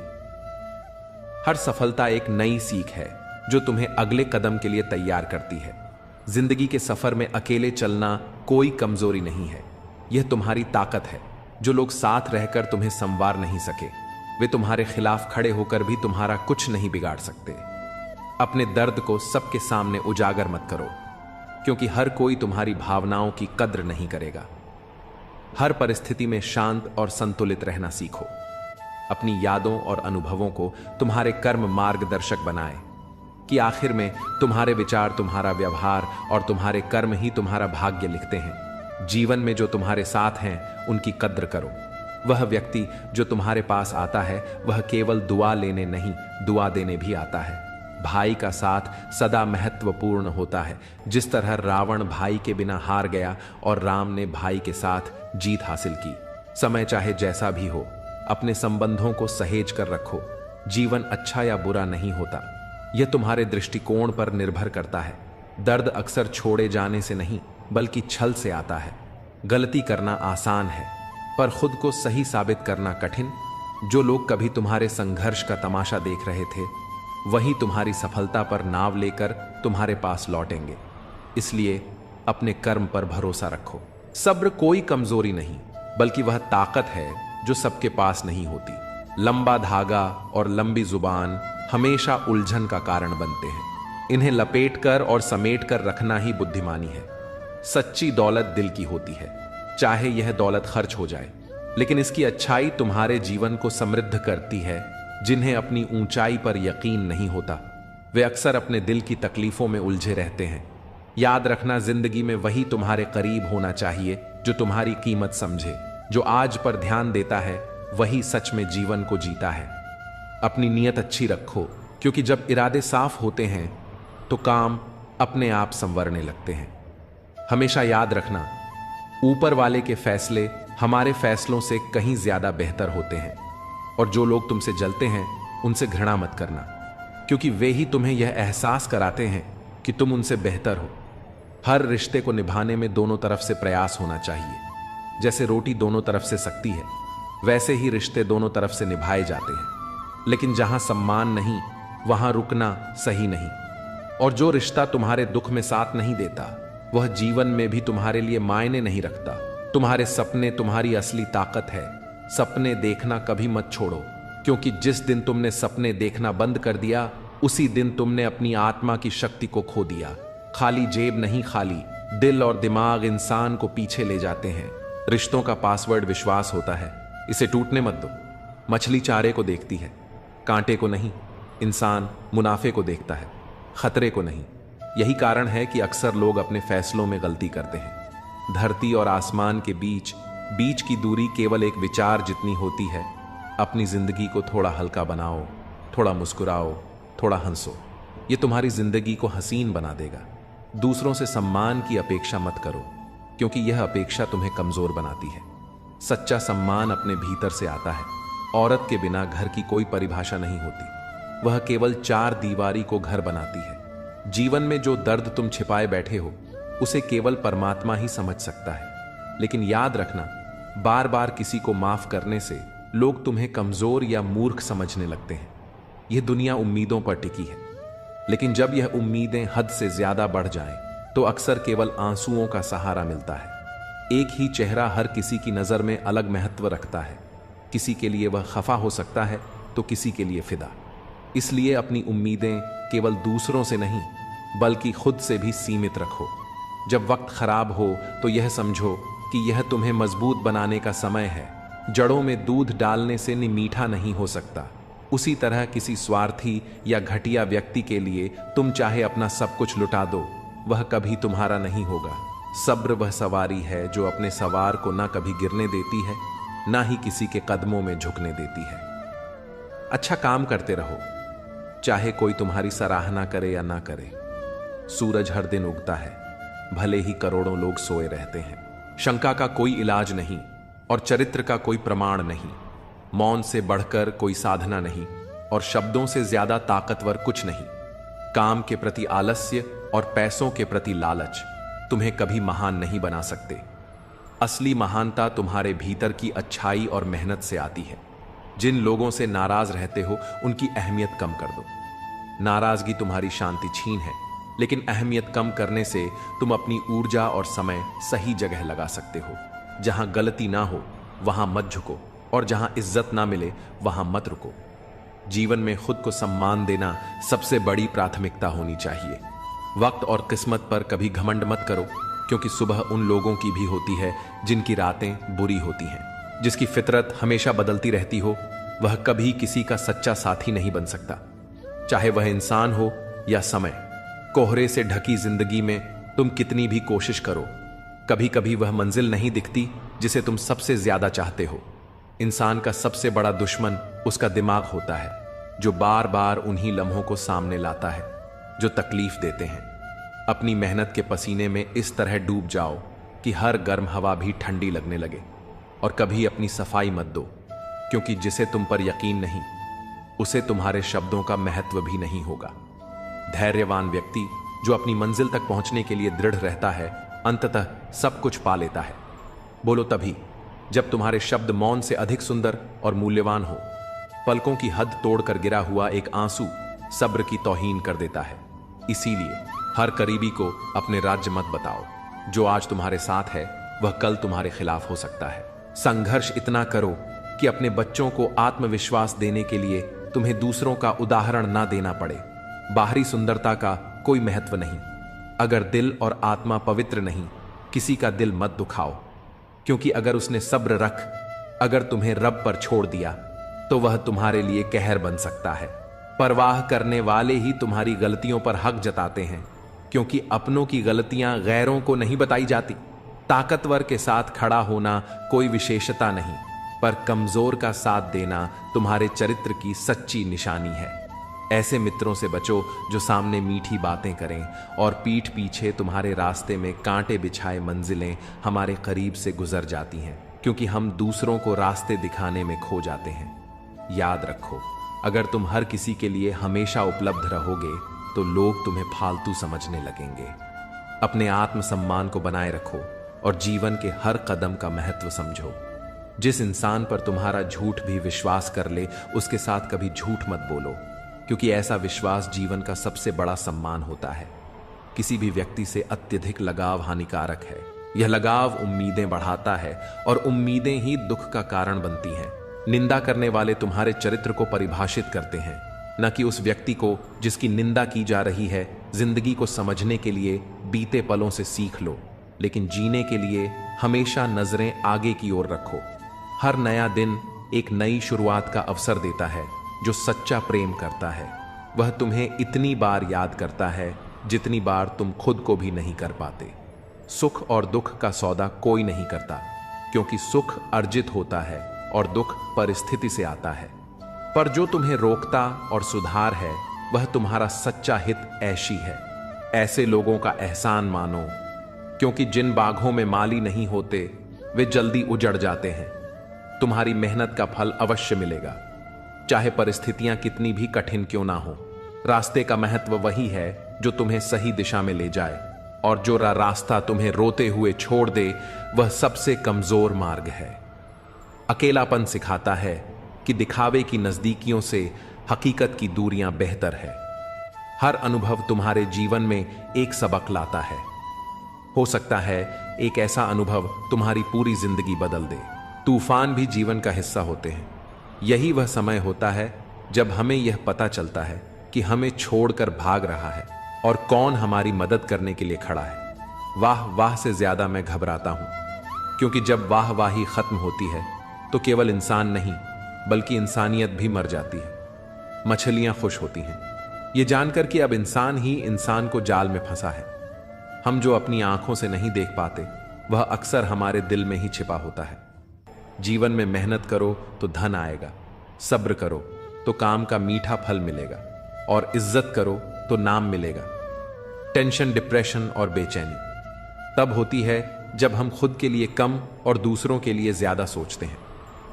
A: हर सफलता एक नई सीख है जो तुम्हें अगले कदम के लिए तैयार करती है। जिंदगी के सफर में अकेले चलना कोई कमजोरी नहीं है, यह तुम्हारी ताकत है। जो लोग साथ रहकर तुम्हें संवार नहीं सके वे तुम्हारे खिलाफ खड़े होकर भी तुम्हारा कुछ नहीं बिगाड़ सकते। अपने दर्द को सबके सामने उजागर मत करो क्योंकि हर कोई तुम्हारी भावनाओं की कद्र नहीं करेगा। हर परिस्थिति में शांत और संतुलित रहना सीखो। अपनी यादों और अनुभवों को तुम्हारे कर्म मार्गदर्शक बनाए कि आखिर में तुम्हारे विचार, तुम्हारा व्यवहार और तुम्हारे कर्म ही तुम्हारा भाग्य लिखते हैं। जीवन में जो तुम्हारे साथ हैं उनकी कद्र करो। वह व्यक्ति जो तुम्हारे पास आता है वह केवल दुआ लेने नहीं, दुआ देने भी आता है। भाई का साथ सदा महत्वपूर्ण होता है। जिस तरह रावण भाई के बिना हार गया और राम ने भाई के साथ जीत हासिल की। समय चाहे जैसा भी हो, अपने संबंधों को सहेज कर रखो। जीवन अच्छा या बुरा नहीं होता, यह तुम्हारे दृष्टिकोण पर निर्भर करता है। दर्द अक्सर छोड़े जाने से नहीं बल्कि छल से आता है। गलती करना आसान है पर खुद को सही साबित करना कठिन। जो लोग कभी तुम्हारे संघर्ष का तमाशा देख रहे थे वही तुम्हारी सफलता पर नाव लेकर तुम्हारे पास लौटेंगे। इसलिए अपने कर्म पर भरोसा रखो। सब्र कोई कमजोरी नहीं बल्कि वह ताकत है जो सबके पास नहीं होती। लंबा धागा और लंबी जुबान हमेशा उलझन का कारण बनते हैं। इन्हें लपेटकर और समेटकर रखना ही बुद्धिमानी है। सच्ची दौलत दिल की होती है, चाहे यह दौलत खर्च हो जाए, लेकिन इसकी अच्छाई तुम्हारे जीवन को समृद्ध करती है। जिन्हें अपनी ऊंचाई पर यकीन नहीं होता वे अक्सर अपने दिल की तकलीफों में उलझे रहते हैं। याद रखना, जिंदगी में वही तुम्हारे करीब होना चाहिए जो तुम्हारी कीमत समझे। जो आज पर ध्यान देता है वही सच में जीवन को जीता है। अपनी नीयत अच्छी रखो क्योंकि जब इरादे साफ होते हैं तो काम अपने आप संवरने लगते हैं। हमेशा याद रखना, ऊपर वाले के फैसले हमारे फैसलों से कहीं ज्यादा बेहतर होते हैं। और जो लोग तुमसे जलते हैं उनसे घृणा मत करना क्योंकि वे ही तुम्हें यह एहसास कराते हैं कि तुम उनसे बेहतर हो। हर रिश्ते को निभाने में दोनों तरफ से प्रयास होना चाहिए। जैसे रोटी दोनों तरफ से सकती है वैसे ही रिश्ते दोनों तरफ से निभाए जाते हैं। लेकिन जहां सम्मान नहीं वहां रुकना सही नहीं। और जो रिश्ता तुम्हारे दुख में साथ नहीं देता वह जीवन में भी तुम्हारे लिए मायने नहीं रखता। तुम्हारे सपने तुम्हारी असली ताकत है। सपने देखना कभी मत छोड़ो क्योंकि जिस दिन तुमने सपने देखना बंद कर दिया उसी दिन तुमने अपनी आत्मा की शक्ति को खो दिया। खाली जेब नहीं, खाली दिल और दिमाग इंसान को पीछे ले जाते हैं। रिश्तों का पासवर्ड विश्वास होता है, इसे टूटने मत दो। मछली चारे को देखती है, कांटे को नहीं। इंसान मुनाफे को देखता है, खतरे को नहीं। यही कारण है कि अक्सर लोग अपने फैसलों में गलती करते हैं। धरती और आसमान के बीच बीच की दूरी केवल एक विचार जितनी होती है। अपनी जिंदगी को थोड़ा हल्का बनाओ, थोड़ा मुस्कुराओ, थोड़ा हंसो। ये तुम्हारी जिंदगी को हसीन बना देगा। दूसरों से सम्मान की अपेक्षा मत करो, क्योंकि यह अपेक्षा तुम्हें कमजोर बनाती है। सच्चा सम्मान अपने भीतर से आता है। औरत के बिना घर की कोई परिभाषा नहीं होती। वह केवल चार दीवारी को घर बनाती है। जीवन में जो दर्द तुम छिपाए बैठे हो, उसे केवल परमात्मा ही समझ सकता है। लेकिन याद रखना, बार बार किसी को माफ करने से लोग तुम्हें कमजोर या मूर्ख समझने लगते हैं। यह दुनिया उम्मीदों पर टिकी है, लेकिन जब यह उम्मीदें हद से ज्यादा बढ़ जाएं, तो अक्सर केवल आंसुओं का सहारा मिलता है। एक ही चेहरा हर किसी की नजर में अलग महत्व रखता है। किसी के लिए वह खफा हो सकता है, तो किसी के लिए फिदा। इसलिए अपनी उम्मीदें केवल दूसरों से नहीं, बल्कि खुद से भी सीमित रखो। जब वक्त खराब हो तो यह समझो कि यह तुम्हें मजबूत बनाने का समय है। जड़ों में दूध डालने से मीठा नहीं हो सकता। उसी तरह किसी स्वार्थी या घटिया व्यक्ति के लिए तुम चाहे अपना सब कुछ लुटा दो, वह कभी तुम्हारा नहीं होगा। सब्र वह सवारी है जो अपने सवार को ना कभी गिरने देती है, ना ही किसी के कदमों में झुकने देती है। अच्छा काम करते रहो, चाहे कोई तुम्हारी सराहना करे या ना करे। सूरज हर दिन उगता है, भले ही करोड़ों लोग सोए रहते हैं। शंका का कोई इलाज नहीं और चरित्र का कोई प्रमाण नहीं। मौन से बढ़कर कोई साधना नहीं और शब्दों से ज्यादा ताकतवर कुछ नहीं। काम के प्रति आलस्य और पैसों के प्रति लालच तुम्हें कभी महान नहीं बना सकते। असली महानता तुम्हारे भीतर की अच्छाई और मेहनत से आती है। जिन लोगों से नाराज रहते हो, उनकी अहमियत कम कर दो। नाराजगी तुम्हारी शांति छीन है, लेकिन अहमियत कम करने से तुम अपनी ऊर्जा और समय सही जगह लगा सकते हो। जहां गलती ना हो वहां मत झुको, और जहां इज्जत ना मिले वहां मत रुको। जीवन में खुद को सम्मान देना सबसे बड़ी प्राथमिकता होनी चाहिए। वक्त और किस्मत पर कभी घमंड मत करो, क्योंकि सुबह उन लोगों की भी होती है जिनकी रातें बुरी होती हैं। जिसकी फितरत हमेशा बदलती रहती हो, वह कभी किसी का सच्चा साथी नहीं बन सकता, चाहे वह इंसान हो या समय। कोहरे से ढकी जिंदगी में तुम कितनी भी कोशिश करो, कभी कभी वह मंजिल नहीं दिखती जिसे तुम सबसे ज्यादा चाहते हो। इंसान का सबसे बड़ा दुश्मन उसका दिमाग होता है, जो बार बार उन्हीं लम्हों को सामने लाता है जो तकलीफ देते हैं। अपनी मेहनत के पसीने में इस तरह डूब जाओ कि हर गर्म हवा भी ठंडी लगने लगे। और कभी अपनी सफाई मत दो, क्योंकि जिसे तुम पर यकीन नहीं, उसे तुम्हारे शब्दों का महत्व भी नहीं होगा। धैर्यवान व्यक्ति जो अपनी मंजिल तक पहुंचने के लिए दृढ़ रहता है, अंततः सब कुछ पा लेता है। बोलो तभी जब तुम्हारे शब्द मौन से अधिक सुंदर और मूल्यवान हो। पलकों की हद तोड़कर गिरा हुआ एक आंसू सब्र की तौहीन कर देता है। इसीलिए हर करीबी को अपने राज्य मत बताओ। जो आज तुम्हारे साथ है वह कल तुम्हारे खिलाफ हो सकता है। संघर्ष इतना करो कि अपने बच्चों को आत्मविश्वास देने के लिए तुम्हें दूसरों का उदाहरण ना देना पड़े। बाहरी सुंदरता का कोई महत्व नहीं, अगर दिल और आत्मा पवित्र नहीं, किसी का दिल मत दुखाओ। क्योंकि अगर उसने सब्र रख, अगर तुम्हें रब पर छोड़ दिया, तो वह तुम्हारे लिए कहर बन सकता है। परवाह करने वाले ही तुम्हारी गलतियों पर हक जताते हैं, क्योंकि अपनों की गलतियां गैरों को नहीं बताई जाती। ताकतवर के साथ खड़ा होना कोई विशेषता नहीं, पर कमजोर का साथ देना तुम्हारे चरित्र की सच्ची निशानी है। ऐसे मित्रों से बचो जो सामने मीठी बातें करें और पीठ पीछे तुम्हारे रास्ते में कांटे बिछाए मंजिलें हमारे करीब से गुजर जाती हैं, क्योंकि हम दूसरों को रास्ते दिखाने में खो जाते हैं। याद रखो, अगर तुम हर किसी के लिए हमेशा उपलब्ध रहोगे तो लोग तुम्हें फालतू समझने लगेंगे। अपने आत्मसम्मान को बनाए रखो और जीवन के हर कदम का महत्व समझो। जिस इंसान पर तुम्हारा झूठ भी विश्वास कर ले, उसके साथ कभी झूठ मत बोलो, क्योंकि ऐसा विश्वास जीवन का सबसे बड़ा सम्मान होता है। किसी भी व्यक्ति से अत्यधिक लगाव हानिकारक है। यह लगाव उम्मीदें बढ़ाता है और उम्मीदें ही दुख का कारण बनती हैं। निंदा करने वाले तुम्हारे चरित्र को परिभाषित करते हैं, न कि उस व्यक्ति को जिसकी निंदा की जा रही है। जिंदगी को समझने के लिए बीते पलों से सीख लो, लेकिन जीने के लिए हमेशा नजरें आगे की ओर रखो। हर नया दिन एक नई शुरुआत का अवसर देता है। जो सच्चा प्रेम करता है वह तुम्हें इतनी बार याद करता है जितनी बार तुम खुद को भी नहीं कर पाते। सुख और दुख का सौदा कोई नहीं करता, क्योंकि सुख अर्जित होता है और दुख परिस्थिति से आता है। पर जो तुम्हें रोकता और सुधार है वह तुम्हारा सच्चा हित ऐशी है। ऐसे लोगों का एहसान मानो, क्योंकि जिन बागों में माली नहीं होते वे जल्दी उजड़ जाते हैं। तुम्हारी मेहनत का फल अवश्य मिलेगा, चाहे परिस्थितियां कितनी भी कठिन क्यों ना हो। रास्ते का महत्व वही है जो तुम्हें सही दिशा में ले जाए, और जो रास्ता तुम्हें रोते हुए छोड़ दे वह सबसे कमजोर मार्ग है। अकेलापन सिखाता है कि दिखावे की नजदीकियों से हकीकत की दूरियां बेहतर है। हर अनुभव तुम्हारे जीवन में एक सबक लाता है। हो सकता है एक ऐसा अनुभव तुम्हारी पूरी जिंदगी बदल दे। तूफान भी जीवन का हिस्सा होते हैं। यही वह समय होता है जब हमें यह पता चलता है कि हमें छोड़कर भाग रहा है और कौन हमारी मदद करने के लिए खड़ा है। वाह वाह से ज्यादा मैं घबराता हूं, क्योंकि जब वाह वाही खत्म होती है तो केवल इंसान नहीं बल्कि इंसानियत भी मर जाती है। मछलियां खुश होती हैं ये जानकर कि अब इंसान ही इंसान को जाल में फंसा है। हम जो अपनी आंखों से नहीं देख पाते वह अक्सर हमारे दिल में ही छिपा होता है। जीवन में मेहनत करो तो धन आएगा, सब्र करो तो काम का मीठा फल मिलेगा, और इज्जत करो तो नाम मिलेगा। टेंशन, डिप्रेशन और बेचैनी तब होती है जब हम खुद के लिए कम और दूसरों के लिए ज्यादा सोचते हैं।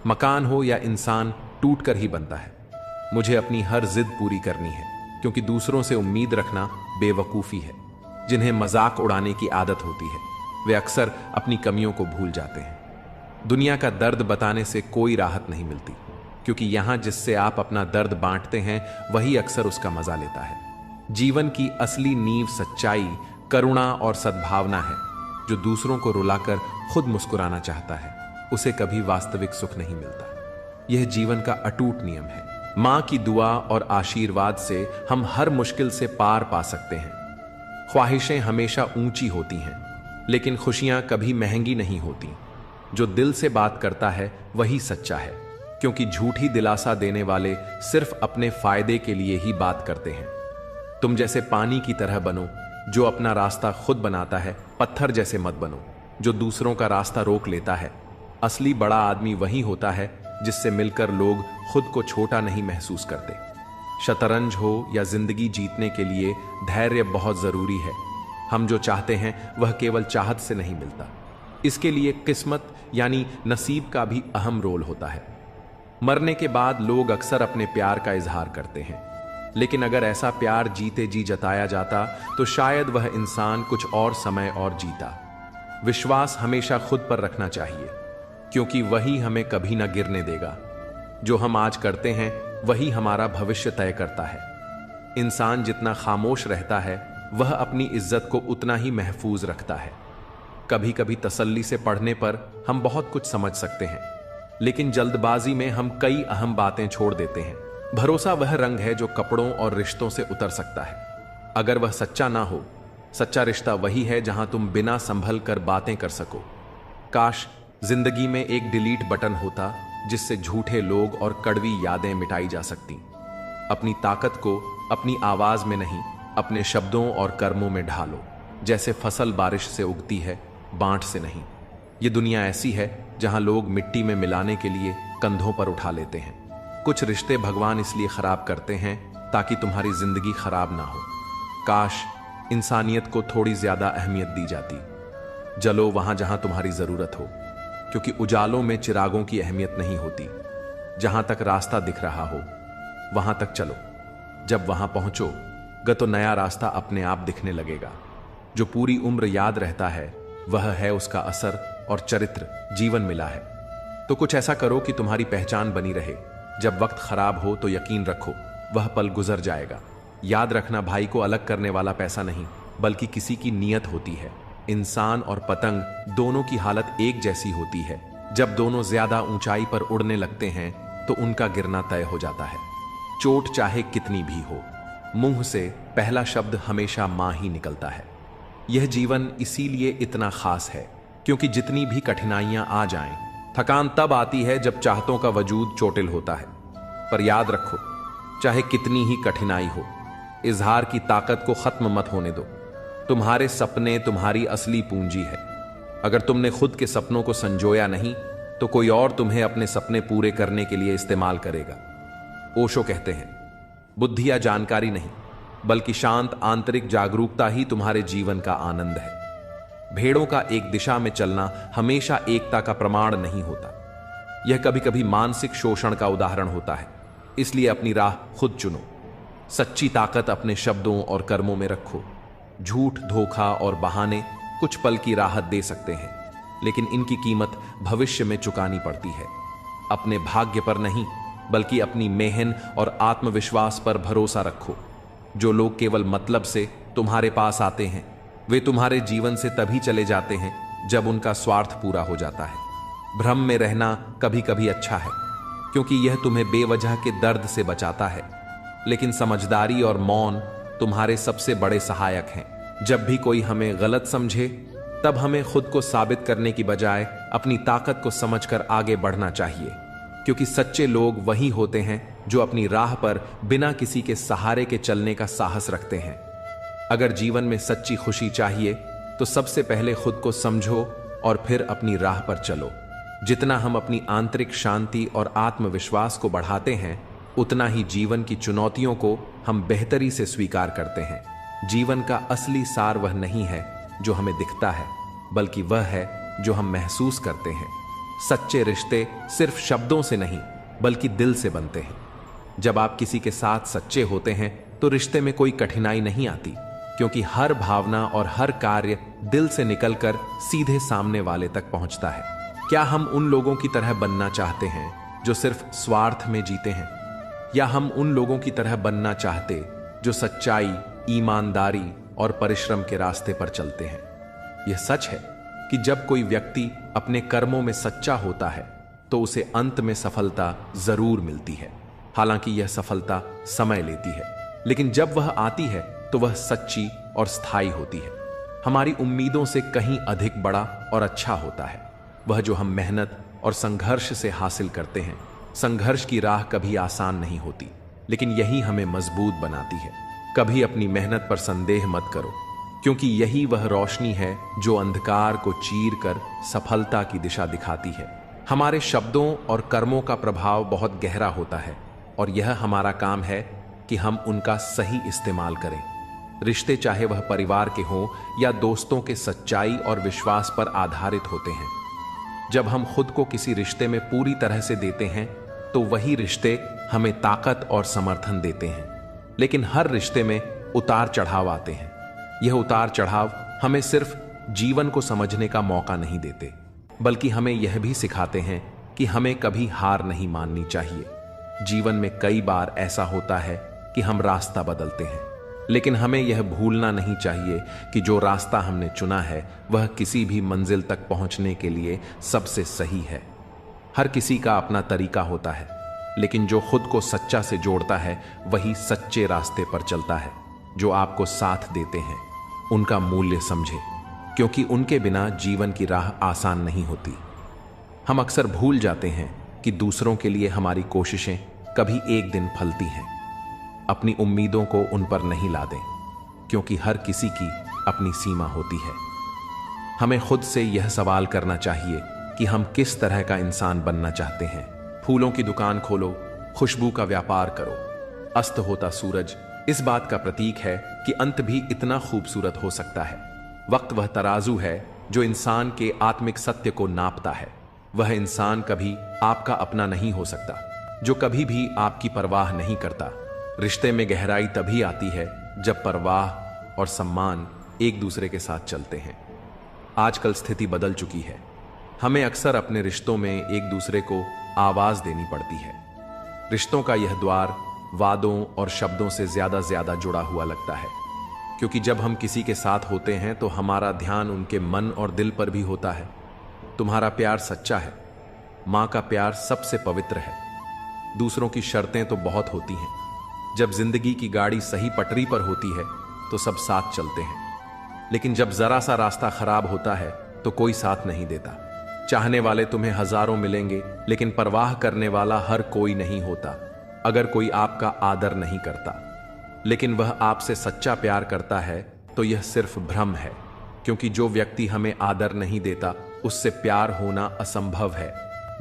A: मकान हो या इंसान टूट कर ही बनता है। मुझे अपनी हर जिद पूरी करनी है, क्योंकि दूसरों से उम्मीद रखना बेवकूफ़ी है। जिन्हें मजाक उड़ाने की आदत होती है वे अक्सर अपनी कमियों को भूल जाते हैं। दुनिया का दर्द बताने से कोई राहत नहीं मिलती, क्योंकि यहां जिससे आप अपना दर्द बांटते हैं वही अक्सर उसका मजा लेता है। जीवन की असली नींव सच्चाई, करुणा और सद्भावना है। जो दूसरों को रुलाकर खुद मुस्कुराना चाहता है उसे कभी वास्तविक सुख नहीं मिलता। यह जीवन का अटूट नियम है। मां की दुआ और आशीर्वाद से हम हर मुश्किल से पार पा सकते हैं। ख्वाहिशें हमेशा ऊंची होती हैं, लेकिन खुशियां कभी महंगी नहीं होती। जो दिल से बात करता है वही सच्चा है, क्योंकि झूठी दिलासा देने वाले सिर्फ अपने फायदे के लिए ही बात करते हैं। तुम जैसे पानी की तरह बनो जो अपना रास्ता खुद बनाता है। पत्थर जैसे मत बनो जो दूसरों का रास्ता रोक लेता है। असली बड़ा आदमी वही होता है जिससे मिलकर लोग खुद को छोटा नहीं महसूस करते। शतरंज हो या जिंदगी जीतने के लिए धैर्य बहुत जरूरी है। हम जो चाहते हैं वह केवल चाहत से नहीं मिलता, इसके लिए किस्मत यानी नसीब का भी अहम रोल होता है। मरने के बाद लोग अक्सर अपने प्यार का इजहार करते हैं, लेकिन अगर ऐसा प्यार जीते जी जताया जाता तो शायद वह इंसान कुछ और समय और जीता। विश्वास हमेशा खुद पर रखना चाहिए, क्योंकि वही हमें कभी न गिरने देगा। जो हम आज करते हैं वही हमारा भविष्य तय करता है। इंसान जितना खामोश रहता है वह अपनी इज्जत को उतना ही महफूज रखता है। कभी कभी तसल्ली से पढ़ने पर हम बहुत कुछ समझ सकते हैं, लेकिन जल्दबाजी में हम कई अहम बातें छोड़ देते हैं। भरोसा वह रंग है जो कपड़ों और रिश्तों से उतर सकता है, अगर वह सच्चा ना हो। सच्चा रिश्ता वही है जहां तुम बिना संभल कर बातें कर सको। काश जिंदगी में एक डिलीट बटन होता जिससे झूठे लोग और कड़वी यादें मिटाई जा सकती। अपनी ताकत को अपनी आवाज में नहीं, अपने शब्दों और कर्मों में ढालो। जैसे फसल बारिश से उगती है, बांट से नहीं। ये दुनिया ऐसी है जहां लोग मिट्टी में मिलाने के लिए कंधों पर उठा लेते हैं। कुछ रिश्ते भगवान इसलिए खराब करते हैं ताकि तुम्हारी जिंदगी खराब ना हो। काश इंसानियत को थोड़ी ज्यादा अहमियत दी जाती। जलो वहां जहां तुम्हारी जरूरत हो, क्योंकि उजालों में चिरागों की अहमियत नहीं होती। जहां तक रास्ता दिख रहा हो वहां तक चलो। जब वहां पहुंचोगे तो नया रास्ता अपने आप दिखने लगेगा। जो पूरी उम्र याद रहता है वह है उसका असर और चरित्र जीवन मिला है। तो कुछ ऐसा करो कि तुम्हारी पहचान बनी रहे। जब वक्त खराब हो तो यकीन रखो वह पल गुजर जाएगा। याद रखना, भाई को अलग करने वाला पैसा नहीं बल्कि किसी की नीयत होती है। इंसान और पतंग दोनों की हालत एक जैसी होती है। जब दोनों ज्यादा ऊंचाई पर उड़ने लगते हैं तो उनका गिरना तय हो जाता है। चोट चाहे कितनी भी हो, मुंह से पहला शब्द हमेशा मां ही निकलता है। यह जीवन इसीलिए इतना खास है क्योंकि जितनी भी कठिनाइयां आ जाएं, थकान तब आती है जब चाहतों का वजूद चोटिल होता है। पर याद रखो, चाहे कितनी ही कठिनाई हो, इजहार की ताकत को खत्म मत होने दो। तुम्हारे सपने तुम्हारी असली पूंजी है। अगर तुमने खुद के सपनों को संजोया नहीं तो कोई और तुम्हें अपने सपने पूरे करने के लिए इस्तेमाल करेगा। ओशो कहते हैं, बुद्धि या जानकारी नहीं, बल्कि शांत आंतरिक जागरूकता ही तुम्हारे जीवन का आनंद है। भेड़ों का एक दिशा में चलना हमेशा एकता का प्रमाण नहीं होता। यह कभी कभी मानसिक शोषण का उदाहरण होता है। इसलिए अपनी राह खुद चुनो। सच्ची ताकत अपने शब्दों और कर्मों में रखो। झूठ, धोखा और बहाने कुछ पल की राहत दे सकते हैं, लेकिन इनकी कीमत भविष्य में चुकानी पड़ती है। अपने भाग्य पर नहीं, बल्कि अपनी मेहनत और आत्मविश्वास पर भरोसा रखो। जो लोग केवल मतलब से तुम्हारे पास आते हैं, वे तुम्हारे जीवन से तभी चले जाते हैं जब उनका स्वार्थ पूरा हो जाता है। भ्रम में रहना कभी कभी अच्छा है, क्योंकि यह तुम्हें बेवजह के दर्द से बचाता है, लेकिन समझदारी और मौन तुम्हारे सबसे बड़े सहायक हैं। जब भी कोई हमें गलत समझे, तब हमें खुद को साबित करने की बजाय अपनी ताकत को समझकर आगे बढ़ना चाहिए, क्योंकि सच्चे लोग वही होते हैं जो अपनी राह पर बिना किसी के सहारे के चलने का साहस रखते हैं। अगर जीवन में सच्ची खुशी चाहिए तो सबसे पहले खुद को समझो और फिर अपनी राह पर चलो। जितना हम अपनी आंतरिक शांति और आत्मविश्वास को बढ़ाते हैं, उतना ही जीवन की चुनौतियों को हम बेहतरी से स्वीकार करते हैं। जीवन का असली सार वह नहीं है जो हमें दिखता है, बल्कि वह है जो हम महसूस करते हैं। सच्चे रिश्ते सिर्फ शब्दों से नहीं, बल्कि दिल से बनते हैं। जब आप किसी के साथ सच्चे होते हैं तो रिश्ते में कोई कठिनाई नहीं आती, क्योंकि हर भावना और हर कार्य दिल से निकलकर सीधे सामने वाले तक पहुंचता है। क्या हम उन लोगों की तरह बनना चाहते हैं जो सिर्फ स्वार्थ में जीते हैं, या हम उन लोगों की तरह बनना चाहते जो सच्चाई, ईमानदारी और परिश्रम के रास्ते पर चलते हैं? यह सच है कि जब कोई व्यक्ति अपने कर्मों में सच्चा होता है तो उसे अंत में सफलता जरूर मिलती है। हालांकि यह सफलता समय लेती है, लेकिन जब वह आती है तो वह सच्ची और स्थायी होती है। हमारी उम्मीदों से कहीं अधिक बड़ा और अच्छा होता है वह जो हम मेहनत और संघर्ष से हासिल करते हैं। संघर्ष की राह कभी आसान नहीं होती, लेकिन यही हमें मजबूत बनाती है। कभी अपनी मेहनत पर संदेह मत करो, क्योंकि यही वह रोशनी है जो अंधकार को चीर कर सफलता की दिशा दिखाती है। हमारे शब्दों और कर्मों का प्रभाव बहुत गहरा होता है, और यह हमारा काम है कि हम उनका सही इस्तेमाल करें। रिश्ते, चाहे वह परिवार के हों या दोस्तों के, सच्चाई और विश्वास पर आधारित होते हैं। जब हम खुद को किसी रिश्ते में पूरी तरह से देते हैं तो वही रिश्ते हमें ताकत और समर्थन देते हैं। लेकिन हर रिश्ते में उतार चढ़ाव आते हैं। यह उतार चढ़ाव हमें सिर्फ जीवन को समझने का मौका नहीं देते, बल्कि हमें यह भी सिखाते हैं कि हमें कभी हार नहीं माननी चाहिए। जीवन में कई बार ऐसा होता है कि हम रास्ता बदलते हैं, लेकिन हमें यह भूलना नहीं चाहिए कि जो रास्ता हमने चुना है वह किसी भी मंजिल तक पहुंचने के लिए सबसे सही है। हर किसी का अपना तरीका होता है, लेकिन जो खुद को सच्चा से जोड़ता है वही सच्चे रास्ते पर चलता है। जो आपको साथ देते हैं उनका मूल्य समझे, क्योंकि उनके बिना जीवन की राह आसान नहीं होती। हम अक्सर भूल जाते हैं कि दूसरों के लिए हमारी कोशिशें कभी एक दिन फलती हैं। अपनी उम्मीदों को उन पर नहीं लादें, क्योंकि हर किसी की अपनी सीमा होती है। हमें खुद से यह सवाल करना चाहिए कि हम किस तरह का इंसान बनना चाहते हैं। फूलों की दुकान खोलो, खुशबू का व्यापार करो। अस्त होता सूरज इस बात का प्रतीक है कि अंत भी इतना खूबसूरत हो सकता है। वक्त वह तराजू है जो इंसान के आत्मिक सत्य को नापता है। वह इंसान कभी आपका अपना नहीं हो सकता जो कभी भी आपकी परवाह नहीं करता। रिश्ते में गहराई तभी आती है जब परवाह और सम्मान एक दूसरे के साथ चलते हैं। आजकल स्थिति बदल चुकी है। हमें अक्सर अपने रिश्तों में एक दूसरे को आवाज देनी पड़ती है। रिश्तों का यह द्वार वादों और शब्दों से ज्यादा जुड़ा हुआ लगता है, क्योंकि जब हम किसी के साथ होते हैं तो हमारा ध्यान उनके मन और दिल पर भी होता है। तुम्हारा प्यार सच्चा है। माँ का प्यार सबसे पवित्र है। दूसरों की शर्तें तो बहुत होती हैं। जब जिंदगी की गाड़ी सही पटरी पर होती है तो सब साथ चलते हैं, लेकिन जब जरा सा रास्ता खराब होता है तो कोई साथ नहीं देता। चाहने वाले तुम्हें हजारों मिलेंगे, लेकिन परवाह करने वाला हर कोई नहीं होता। अगर कोई आपका आदर नहीं करता लेकिन वह आपसे सच्चा प्यार करता है तो यह सिर्फ भ्रम है। क्योंकि जो व्यक्ति हमें आदर नहीं देता उससे प्यार होना असंभव है।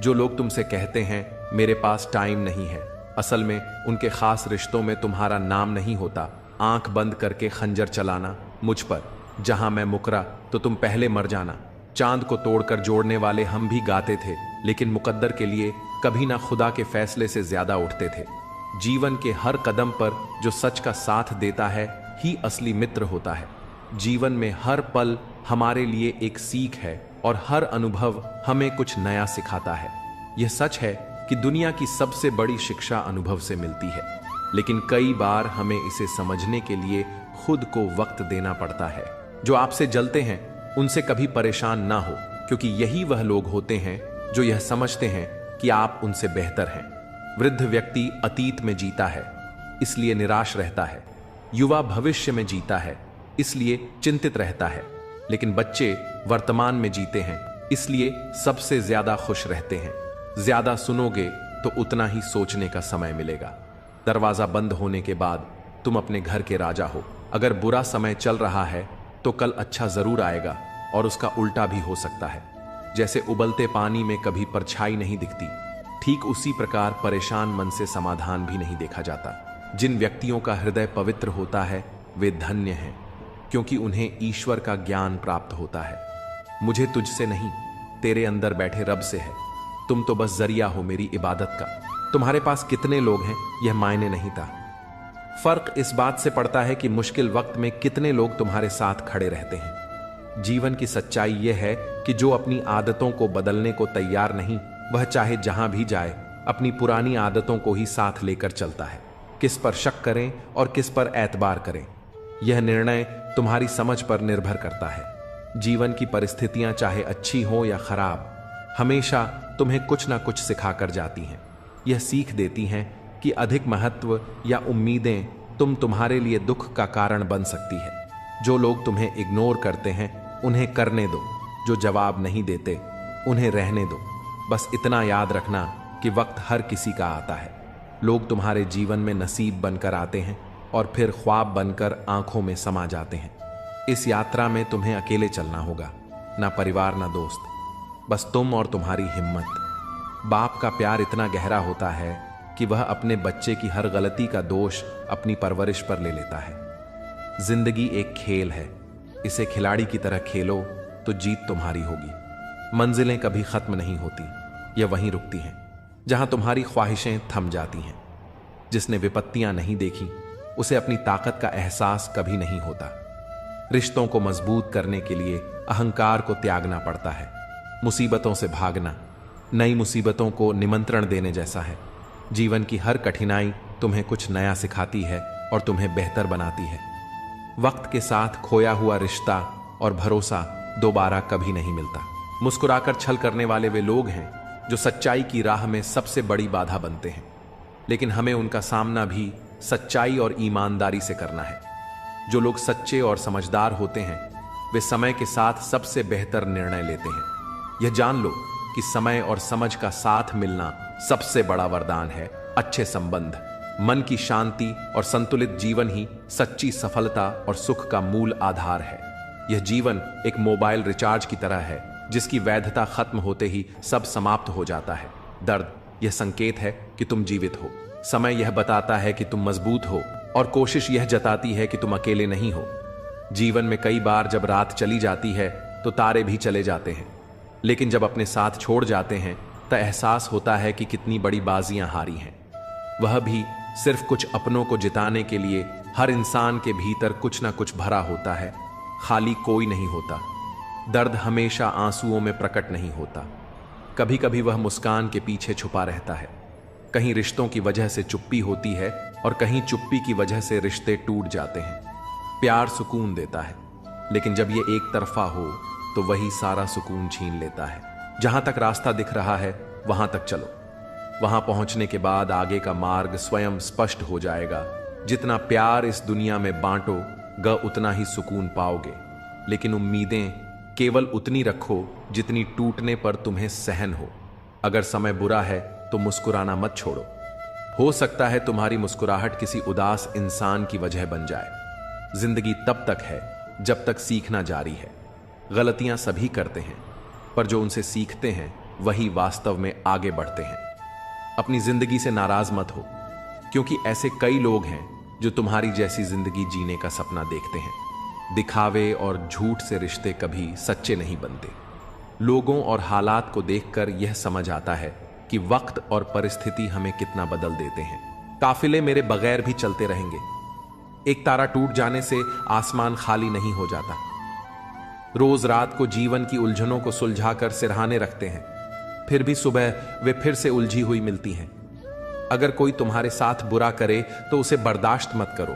A: जो लोग तुमसे कहते हैं मेरे पास टाइम नहीं है, असल में उनके खास रिश्तों में तुम्हारा नाम नहीं होता। आंख बंद करके खंजर चलाना मुझ पर, जहां मैं मुकरा तो तुम पहले मर जाना। चांद को तोड़कर जोड़ने वाले हम भी गाते थे, लेकिन मुकद्दर के लिए कभी ना खुदा के फैसले से ज्यादा उठते थे। जीवन के हर कदम पर जो सच का साथ देता है ही असली मित्र होता है। जीवन में हर पल हमारे लिए एक सीख है और हर अनुभव हमें कुछ नया सिखाता है। यह सच है कि दुनिया की सबसे बड़ी शिक्षा अनुभव से मिलती है, लेकिन कई बार हमें इसे समझने के लिए खुद को वक्त देना पड़ता है। जो आपसे जलते हैं उनसे कभी परेशान ना हो, क्योंकि यही वह लोग होते हैं जो यह समझते हैं कि आप उनसे बेहतर हैं। वृद्ध व्यक्ति अतीत में जीता है, इसलिए निराश रहता है। युवा भविष्य में जीता है, इसलिए चिंतित रहता है। लेकिन बच्चे वर्तमान में जीते हैं, इसलिए सबसे ज्यादा खुश रहते हैं। ज्यादा सुनोगे तो उतना ही सोचने का समय मिलेगा। दरवाजा बंद होने के बाद तुम अपने घर के राजा हो। अगर बुरा समय चल रहा है तो कल अच्छा जरूर आएगा, और उसका उल्टा भी हो सकता है। जैसे उबलते पानी में कभी परछाई नहीं दिखती, ठीक उसी प्रकार परेशान मन से समाधान भी नहीं देखा जाता। जिन व्यक्तियों का हृदय पवित्र होता है वे धन्य हैं, क्योंकि उन्हें ईश्वर का ज्ञान प्राप्त होता है। मुझे तुझसे नहीं, तेरे अंदर बैठे रब से है। तुम तो बस जरिया हो मेरी इबादत का। तुम्हारे पास कितने लोग हैं यह मायने नहीं था। फर्क इस बात से पड़ता है कि मुश्किल वक्त में कितने लोग तुम्हारे साथ खड़े रहते हैं। जीवन की सच्चाई यह है कि जो अपनी आदतों को बदलने को तैयार नहीं, वह चाहे जहां भी जाए अपनी पुरानी आदतों को ही साथ लेकर चलता है। किस पर शक करें और किस पर एतबार करें, यह निर्णय तुम्हारी समझ पर निर्भर करता है। जीवन की परिस्थितियां चाहे अच्छी हो या खराब, हमेशा तुम्हें कुछ ना कुछ सिखाकर जाती हैं। यह सीख देती हैं कि अधिक महत्व या उम्मीदें तुम्हारे लिए दुख का कारण बन सकती है। जो लोग तुम्हें इग्नोर करते हैं उन्हें करने दो, जो जवाब नहीं देते उन्हें रहने दो। बस इतना याद रखना कि वक्त हर किसी का आता है। लोग तुम्हारे जीवन में नसीब बनकर आते हैं और फिर ख्वाब बनकर आंखों में समा जाते हैं। इस यात्रा में तुम्हें अकेले चलना होगा, ना परिवार ना दोस्त, बस तुम और तुम्हारी हिम्मत। बाप का प्यार इतना गहरा होता है कि वह अपने बच्चे की हर गलती का दोष अपनी परवरिश पर ले लेता है। जिंदगी एक खेल है, इसे खिलाड़ी की तरह खेलो तो जीत तुम्हारी होगी। मंजिलें कभी खत्म नहीं होती, यह वहीं रुकती हैं जहां तुम्हारी ख्वाहिशें थम जाती हैं। जिसने विपत्तियां नहीं देखी उसे अपनी ताकत का एहसास कभी नहीं होता। रिश्तों को मजबूत करने के लिए अहंकार को त्यागना पड़ता है। मुसीबतों से भागना नई मुसीबतों को निमंत्रण देने जैसा है। जीवन की हर कठिनाई तुम्हें कुछ नया सिखाती है और तुम्हें बेहतर बनाती है। वक्त के साथ खोया हुआ रिश्ता और भरोसा दोबारा कभी नहीं मिलता। मुस्कुराकर छल करने वाले वे लोग हैं जो सच्चाई की राह में सबसे बड़ी बाधा बनते हैं, लेकिन हमें उनका सामना भी सच्चाई और ईमानदारी से करना है। जो लोग सच्चे और समझदार होते हैं वे समय के साथ सबसे बेहतर निर्णय लेते हैं। यह जान लो कि समय और समझ का साथ मिलना सबसे बड़ा वरदान है। अच्छे संबंध, मन की शांति और संतुलित जीवन ही सच्ची सफलता और सुख का मूल आधार है। यह जीवन एक मोबाइल रिचार्ज की तरह है, जिसकी वैधता खत्म होते ही सब समाप्त हो जाता है। दर्द यह संकेत है कि तुम जीवित हो। समय यह बताता है कि तुम मजबूत हो, और कोशिश यह जताती है कि तुम अकेले नहीं हो। जीवन में कई बार जब रात चली जाती है तो तारे भी चले जाते हैं, लेकिन जब अपने साथ छोड़ जाते हैं तो एहसास होता है कि कितनी बड़ी बाजियां हारी हैं। वह भी सिर्फ कुछ अपनों को जिताने के लिए। हर इंसान के भीतर कुछ ना कुछ भरा होता है, खाली कोई नहीं होता। दर्द हमेशा आंसुओं में प्रकट नहीं होता, कभी कभी वह मुस्कान के पीछे छुपा रहता है। कहीं रिश्तों की वजह से चुप्पी होती है और कहीं चुप्पी की वजह से रिश्ते टूट जाते हैं। प्यार सुकून देता है, लेकिन जब यह एक तरफा हो तो वही सारा सुकून छीन लेता है। जहां तक रास्ता दिख रहा है वहां तक चलो। वहां पहुंचने के बाद आगे का मार्ग स्वयं स्पष्ट हो जाएगा। जितना प्यार इस दुनिया में बांटो उतना ही सुकून पाओगे, लेकिन उम्मीदें केवल उतनी रखो जितनी टूटने पर तुम्हें सहन हो। अगर समय बुरा है तो मुस्कुराना मत छोड़ो। हो सकता है तुम्हारी मुस्कुराहट किसी उदास इंसान की वजह बन जाए। जिंदगी तब तक है जब तक सीखना जारी है। गलतियां सभी करते हैं, पर जो उनसे सीखते हैं वही वास्तव में आगे बढ़ते हैं। अपनी जिंदगी से नाराज मत हो, क्योंकि ऐसे कई लोग हैं जो तुम्हारी जैसी जिंदगी जीने का सपना देखते हैं। दिखावे और झूठ से रिश्ते कभी सच्चे नहीं बनते। लोगों और हालात को देखकर यह समझ आता है कि वक्त और परिस्थिति हमें कितना बदल देते हैं। काफिले मेरे बगैर भी चलते रहेंगे। एक तारा टूट जाने से आसमान खाली नहीं हो जाता। रोज रात को जीवन की उलझनों को सुलझाकर सिरहाने रखते हैं, फिर भी सुबह वे फिर से उलझी हुई मिलती हैं। अगर कोई तुम्हारे साथ बुरा करे तो उसे बर्दाश्त मत करो।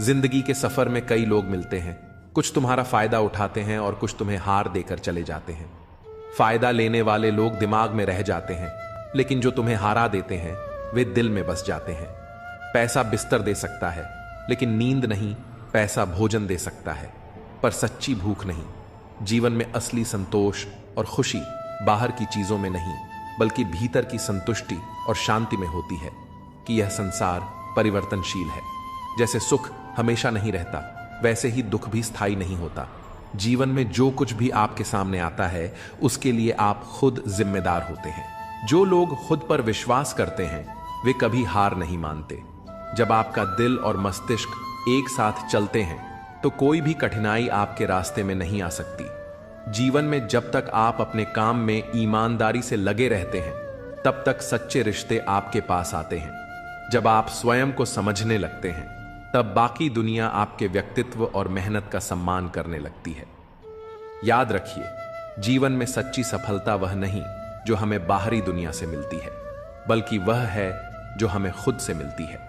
A: जिंदगी के सफर में कई लोग मिलते हैं, कुछ तुम्हारा फायदा उठाते हैं और कुछ तुम्हें हार देकर चले जाते हैं। फायदा लेने वाले लोग दिमाग में रह जाते हैं, लेकिन जो तुम्हें हारा देते हैं वे दिल में बस जाते हैं। पैसा बिस्तर दे सकता है, लेकिन नींद नहीं। पैसा भोजन दे सकता है, पर सच्ची भूख नहीं। जीवन में असली संतोष और खुशी बाहर की चीजों में नहीं, बल्कि भीतर की संतुष्टि और शांति में होती है कि यह संसार परिवर्तनशील है। जैसे सुख हमेशा नहीं रहता, वैसे ही दुख भी स्थायी नहीं होता। जीवन में जो कुछ भी आपके सामने आता है उसके लिए आप खुद जिम्मेदार होते हैं। जो लोग खुद पर विश्वास करते हैं वे कभी हार नहीं मानते। जब आपका दिल और मस्तिष्क एक साथ चलते हैं तो कोई भी कठिनाई आपके रास्ते में नहीं आ सकती। जीवन में जब तक आप अपने काम में ईमानदारी से लगे रहते हैं तब तक सच्चे रिश्ते आपके पास आते हैं। जब आप स्वयं को समझने लगते हैं तब बाकी दुनिया आपके व्यक्तित्व और मेहनत का सम्मान करने लगती है। याद रखिए, जीवन में सच्ची सफलता वह नहीं जो हमें बाहरी दुनिया से मिलती है, बल्कि वह है जो हमें खुद से मिलती है।